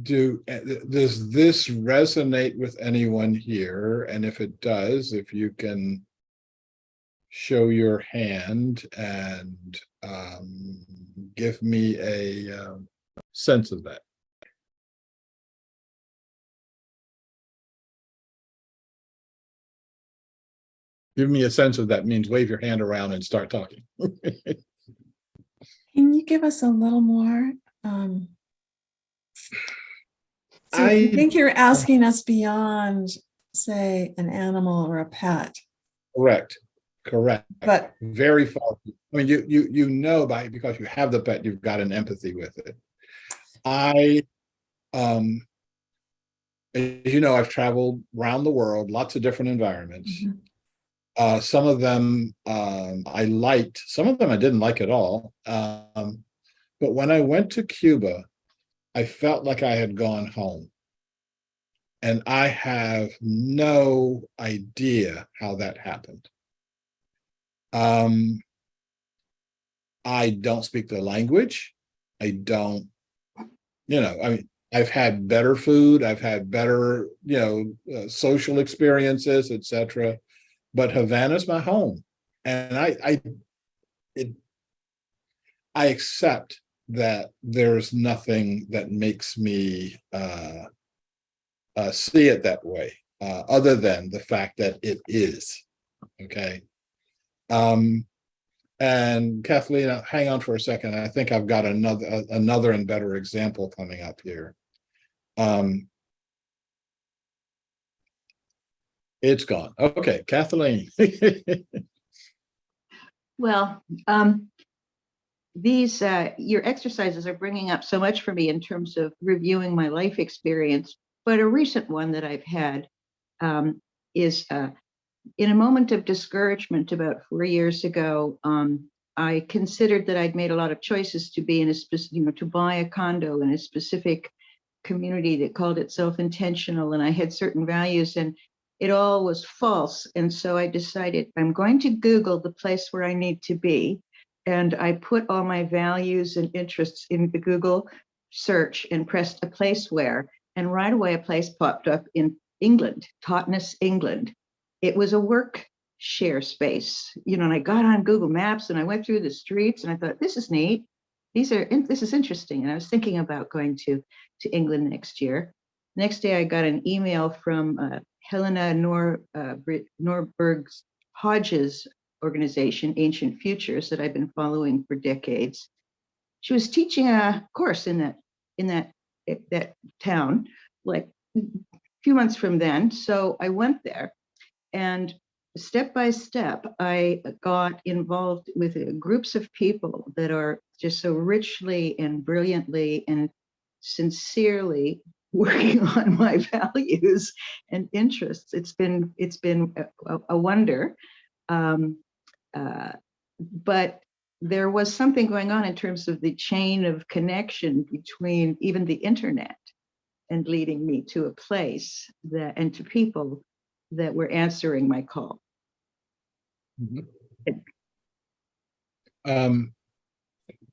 Does this resonate with anyone here? And if it does, if you can show your hand and give me a sense of that. Give me a sense of that means wave your hand around and start talking. Can you give us a little more? So I think you're asking us beyond, say, an animal or a pet. Correct. But very far. I mean, you know because you have the pet, you've got an empathy with it. As you know, I've traveled around the world, lots of different environments. Mm-hmm. Some of them I liked, some of them I didn't like at all. But when I went to Cuba, I felt like I had gone home. And I have no idea how that happened. I don't speak the language. I don't, I mean, I've had better food. I've had better, social experiences, etc. But Havana's my home. And I accept that there's nothing that makes me see it that way, other than the fact that it is. Okay. And Kathleen, hang on for a second. I think I've got another and better example coming up here. It's gone. Okay, Kathleen. Well, these your exercises are bringing up so much for me in terms of reviewing my life experience. But a recent one that I've had is in a moment of discouragement about 4 years ago. I considered that I'd made a lot of choices to be in a specific, to buy a condo in a specific community that called itself intentional, and I had certain values, and it all was false. And so I decided I'm going to Google the place where I need to be. And I put all my values and interests in the Google search and pressed a place where, and right away a place popped up in England, Totnes, England. It was a work share space, you know, and I got on Google Maps and I went through the streets and I thought, this is neat. This is interesting. And I was thinking about going to England next year. Next day, I got an email from Helena Norberg's Hodges organization, Ancient Futures, that I've been following for decades. She was teaching a course in that town, like a few months from then. So I went there, and step by step, I got involved with groups of people that are just so richly and brilliantly and sincerely working on my values and interests. It's been a wonder. But there was something going on in terms of the chain of connection between even the internet and leading me to a place that, and to people that were answering my call.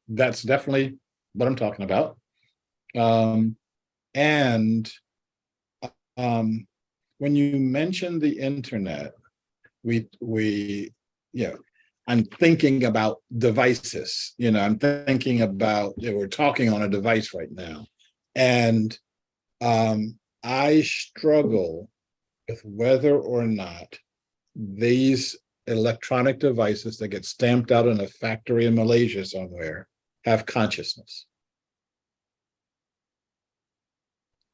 That's definitely what I'm talking about. And when you mention the internet, I'm thinking about devices. I'm thinking about, we're talking on a device right now. And I struggle with whether or not these electronic devices that get stamped out in a factory in Malaysia somewhere have consciousness.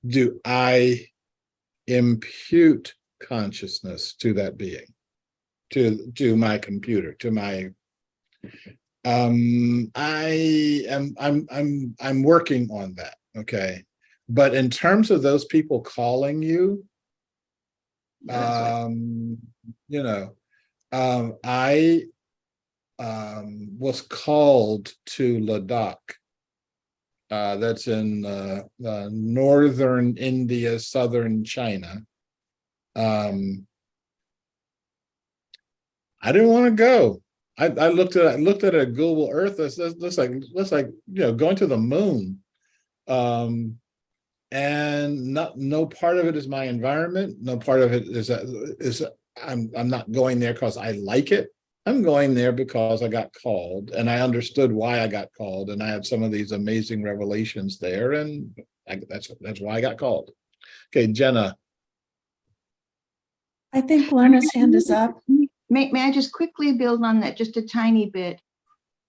Do I impute consciousness to that being, to my computer, to my I'm working on that, okay? But in terms of those people calling you, I was called to Ladakh. That's in northern India, southern China. I didn't want to go. I looked at a Google Earth. This looks like going to the moon. And no part of it is my environment. No part of it is I'm not going there because I like it. I'm going there because I got called, and I understood why I got called, and I had some of these amazing revelations there, and that's why I got called. Okay, Jenna. I think Lorna's hand is up. May I just quickly build on that just a tiny bit?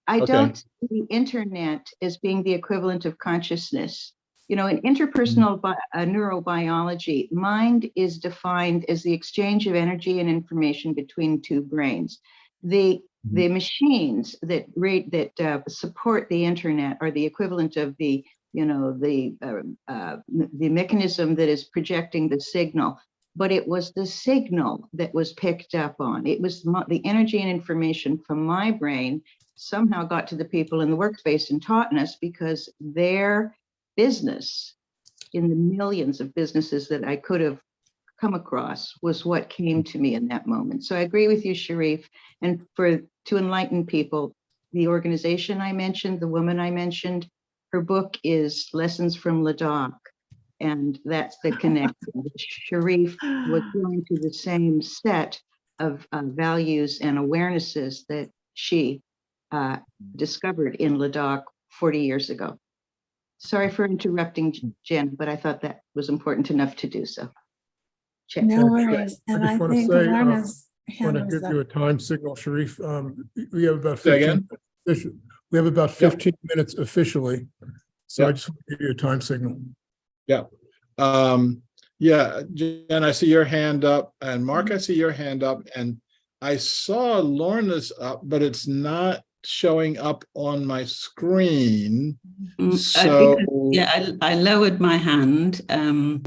I don't see the internet as being the equivalent of consciousness. In interpersonal neurobiology, mind is defined as the exchange of energy and information between two brains. The machines that support the internet are the equivalent of the mechanism that is projecting the signal. But it was the signal that was picked up on. It was the energy and information from my brain somehow got to the people in the workspace and taught us, because their business, in the millions of businesses that I could have come across, was what came to me in that moment. So I agree with you, Shariff. And to enlighten people, the organization I mentioned, the woman I mentioned, her book is Lessons from Ladakh. And that's the connection. Shariff was going to the same set of values and awarenesses that she discovered in Ladakh 40 years ago. Sorry for interrupting, Jen, but I thought that was important enough to do so. Check. No worries. And I want to think say, Lorna's I hand want to was give you a up. time signal, Shariff. We have about Say 15 minutes. We have about 15 minutes officially. So I just want to give you a time signal. Yeah. Jen, I see your hand up, and Mark, I see your hand up, and I saw Lorna's up, but it's not showing up on my screen. So I lowered my hand.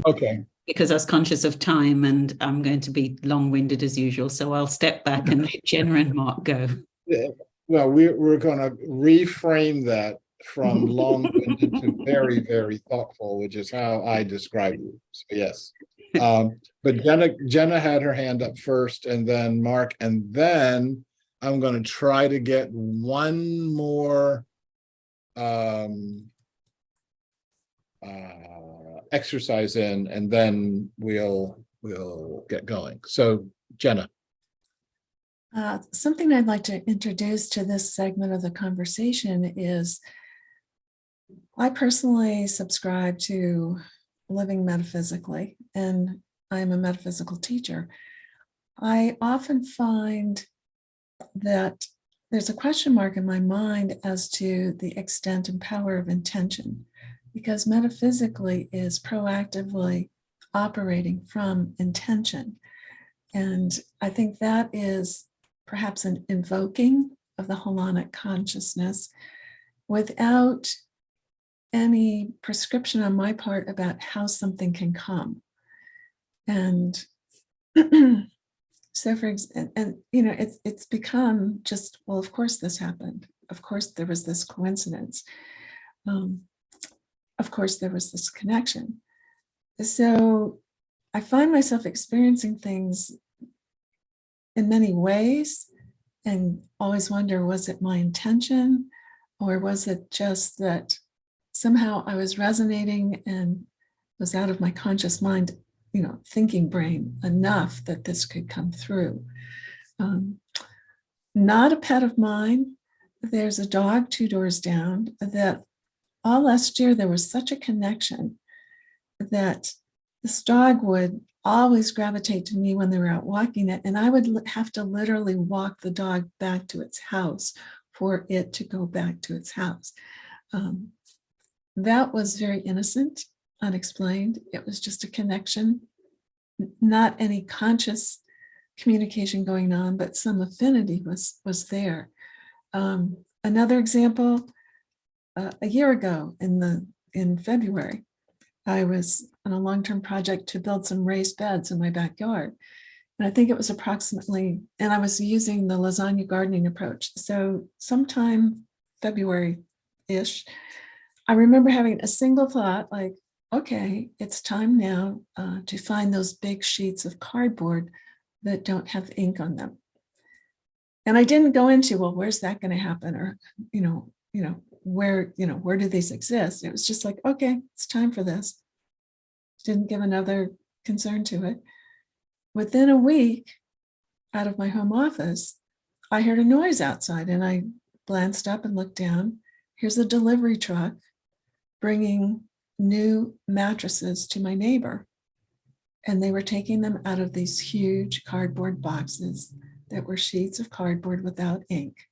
Okay. Because I was conscious of time, and I'm going to be long-winded as usual. So I'll step back and let Jenna and Mark go. Yeah, well, we're going to reframe that from long-winded to very, very thoughtful, which is how I describe you. So yes. But Jenna had her hand up first, and then Mark, and then I'm going to try to get one more exercise in, and then we'll we'll get going. So Jenna. Something I'd like to introduce to this segment of the conversation is I personally subscribe to living metaphysically, and I'm a metaphysical teacher. I often find that there's a question mark in my mind as to the extent and power of intention, because metaphysically is proactively operating from intention. And I think that is perhaps an invoking of the Holonic consciousness without any prescription on my part about how something can come. And so it's become just, well, of course this happened. Of course there was this coincidence. Of course there was this connection. So I find myself experiencing things in many ways and always wonder, was it my intention, or was it just that somehow I was resonating and was out of my conscious mind, thinking brain enough that this could come through. Not a pet of mine. There's a dog 2 doors down that all last year there was such a connection that this dog would always gravitate to me when they were out walking it, and I would have to literally walk the dog back to its house for it to go back to its house. That was very innocent, unexplained. It was just a connection, not any conscious communication going on, but some affinity was there. Another example, a year ago in February, I was on a long-term project to build some raised beds in my backyard. And I think it was approximately, and I was using the lasagna gardening approach. So sometime February-ish, I remember having a single thought like, okay, it's time now to find those big sheets of cardboard that don't have ink on them. And I didn't go into, well, where's that going to happen? Or, where do these exist? It was just like, okay, it's time for this. Didn't give another concern to it. Within a week, out of my home office, I heard a noise outside and I glanced up and looked down. Here's a delivery truck bringing new mattresses to my neighbor. And they were taking them out of these huge cardboard boxes that were sheets of cardboard without ink.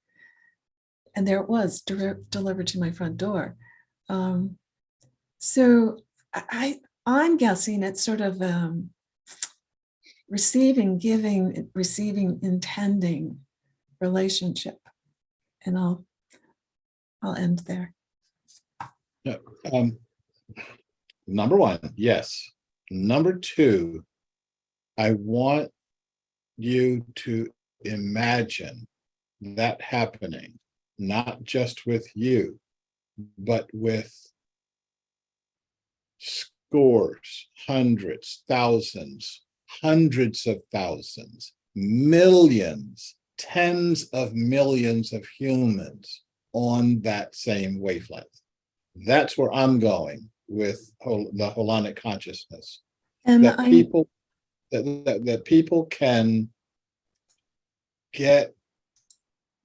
And there it was, delivered to my front door. So I'm guessing it's sort of receiving, giving, receiving, intending relationship. And I'll end there. Yeah. Number one, yes. Number two, I want you to imagine that happening, not just with you, but with scores, hundreds, thousands, hundreds of thousands, millions, tens of millions of humans on that same wavelength. That's where I'm going with the Holonic consciousness. And that people can get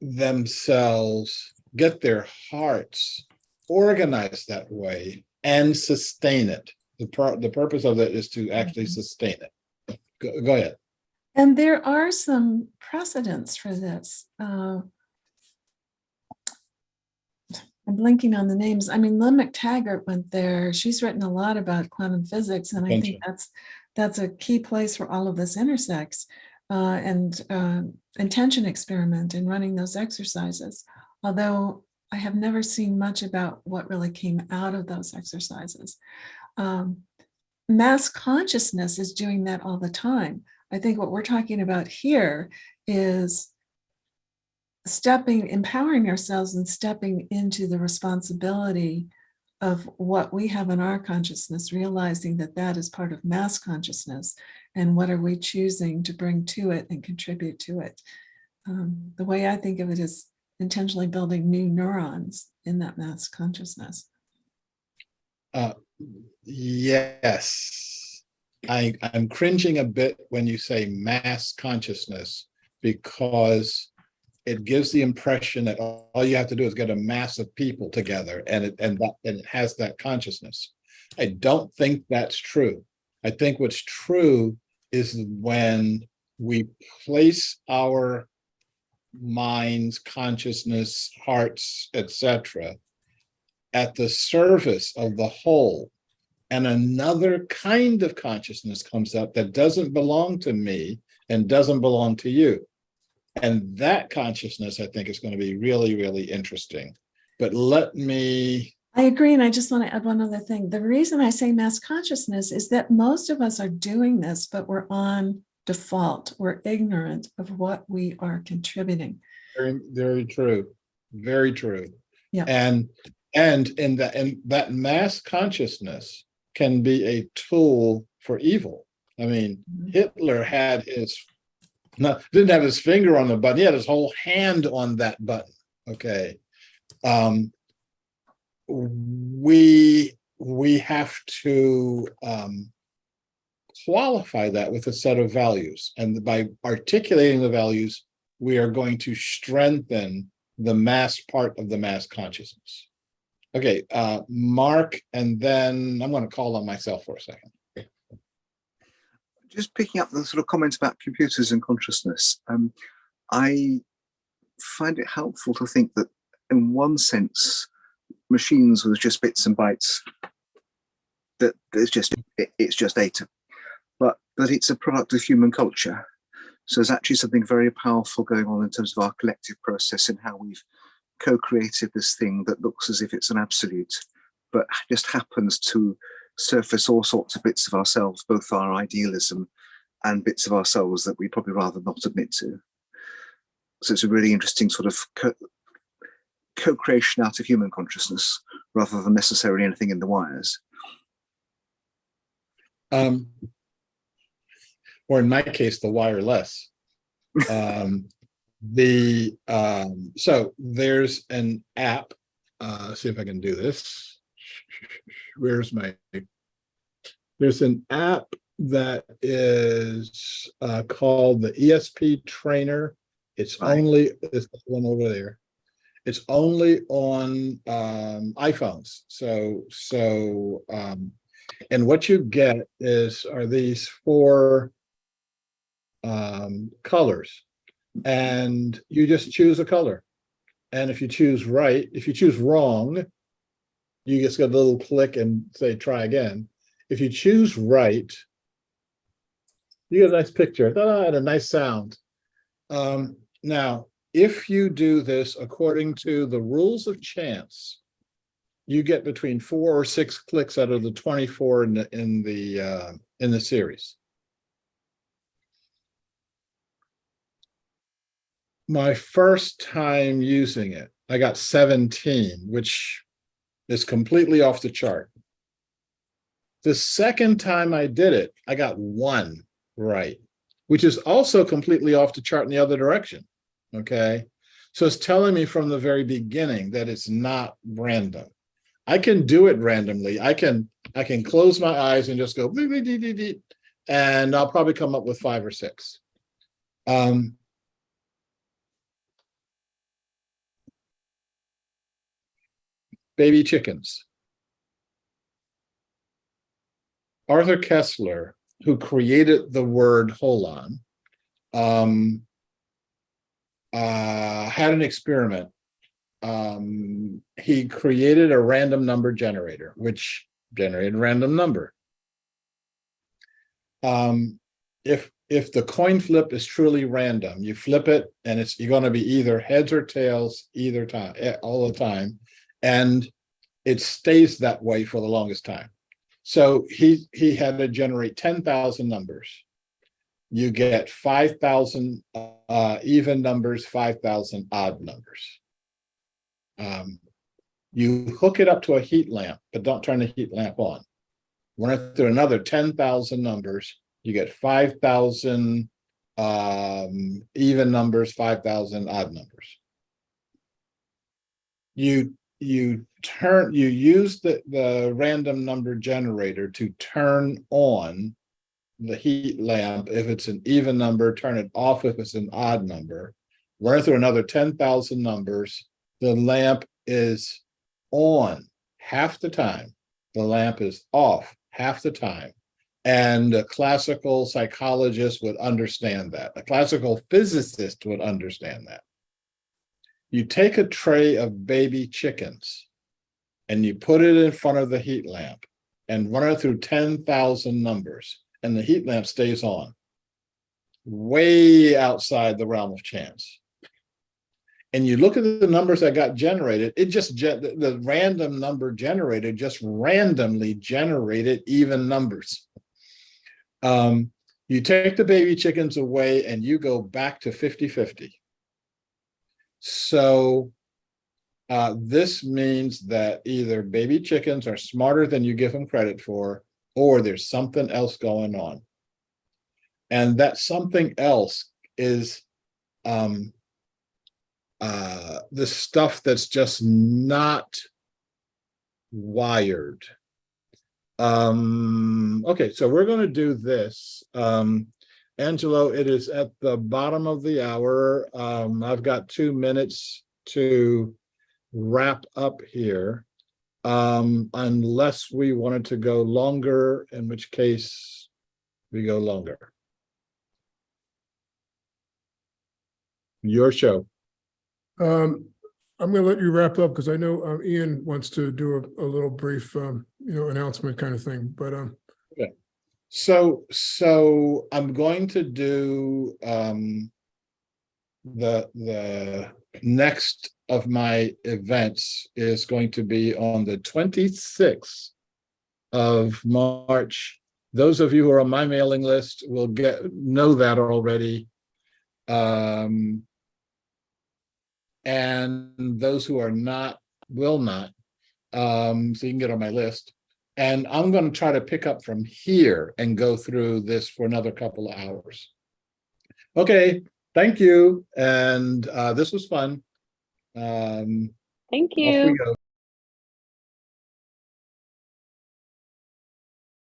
themselves, get their hearts organized that way and sustain it. The purpose of it is to actually sustain it. Go ahead. And there are some precedents for this. I'm blinking on the names. I mean, Lynn McTaggart went there. She's written a lot about quantum physics, and I think that's a key place where all of this intersects. And intention experiment and running those exercises. Although I have never seen much about what really came out of those exercises. Mass consciousness is doing that all the time. I think what we're talking about here is empowering ourselves and stepping into the responsibility of what we have in our consciousness, realizing that that is part of mass consciousness, and what are we choosing to bring to it and contribute to it. The way I think of it is intentionally building new neurons in that mass consciousness. Yes. I'm cringing a bit when you say mass consciousness, because it gives the impression that all you have to do is get a mass of people together and it has that consciousness. I don't think that's true. I think what's true is when we place our minds, consciousness, hearts, etc., at the service of the whole, and another kind of consciousness comes up that doesn't belong to me and doesn't belong to you. And that consciousness, I think, is going to be really, really interesting. But I agree. And I just want to add one other thing. The reason I say mass consciousness is that most of us are doing this, but we're on default. We're ignorant of what we are contributing. Very, very true. Very true. Yeah. And in that mass consciousness can be a tool for evil. I mean, Hitler had didn't have his finger on the button. He had his whole hand on that button. Okay. We have to qualify that with a set of values. And by articulating the values, we are going to strengthen the mass part of the mass consciousness. Okay, Mark, and then I'm going to call on myself for a second. Just picking up the sort of comments about computers and consciousness, I find it helpful to think that in one sense, machines was just bits and bytes, that it's just data, but that it's a product of human culture. So there's actually something very powerful going on in terms of our collective process and how we've co-created this thing that looks as if it's an absolute, but just happens to surface all sorts of bits of ourselves, both our idealism and bits of ourselves that we'd probably rather not admit to. So it's a really interesting sort of co-creation out of human consciousness rather than necessarily anything in the wires. Or in my case, the wireless. So there's an app. See if I can do this. There's an app that is called the ESP Trainer. It's only this one over there. It's only on iPhones. So and what you get are these 4 colors, and you just choose a color. And if you choose right, if you choose wrong, you just get a little click and say try again. If you choose right, you get a nice picture and a nice sound. Now, if you do this according to the rules of chance, you get between 4 or 6 clicks out of the 24 in the series. My first time using it, I got 17, which is completely off the chart. The second time I did it, I got 1 right, which is also completely off the chart in the other direction. Okay, so it's telling me from the very beginning that it's not random. I can do it randomly. I can close my eyes and just go, and I'll probably come up with 5 or 6. Baby chickens. Arthur Kessler, who created the word holon, had an experiment. He created a random number generator, which generated a random number. If the coin flip is truly random, you flip it and you're going to be either heads or tails either time, all the time, and it stays that way for the longest time. So he had to generate 10,000 numbers. You get 5,000 even numbers, 5,000 odd numbers. You hook it up to a heat lamp, but don't turn the heat lamp on. Run it through another 10,000 numbers. You get 5,000 even numbers, 5,000 odd numbers. You use the random number generator to turn on the heat lamp if it's an even number, turn it off if it's an odd number, run it through another 10,000 numbers, the lamp is on half the time. The lamp is off half the time. And a classical psychologist would understand that. A classical physicist would understand that. You take a tray of baby chickens and you put it in front of the heat lamp and run it through 10,000 numbers, and the heat lamp stays on, way outside the realm of chance. And you look at the numbers that got generated, it just, the random number generated just randomly generated even numbers. You take the baby chickens away and you go back to 50-50. So this means that either baby chickens are smarter than you give them credit for, or there's something else going on. And that something else is the stuff that's just not wired. Okay, so we're going to do this. Angelo, it is at the bottom of the hour. I've got 2 minutes to wrap up here, unless we wanted to go longer, in which case we go longer. Your show. I'm going to let you wrap up because I know Ian wants to do a little brief, announcement kind of thing. But okay. So I'm going to do the next of my events is going to be on the 26th of March. Those of you who are on my mailing list will know that already. And those who are not will not. So you can get on my list. And I'm going to try to pick up from here and go through this for another couple of hours. Okay, thank you. And this was fun. Thank Off we you. go.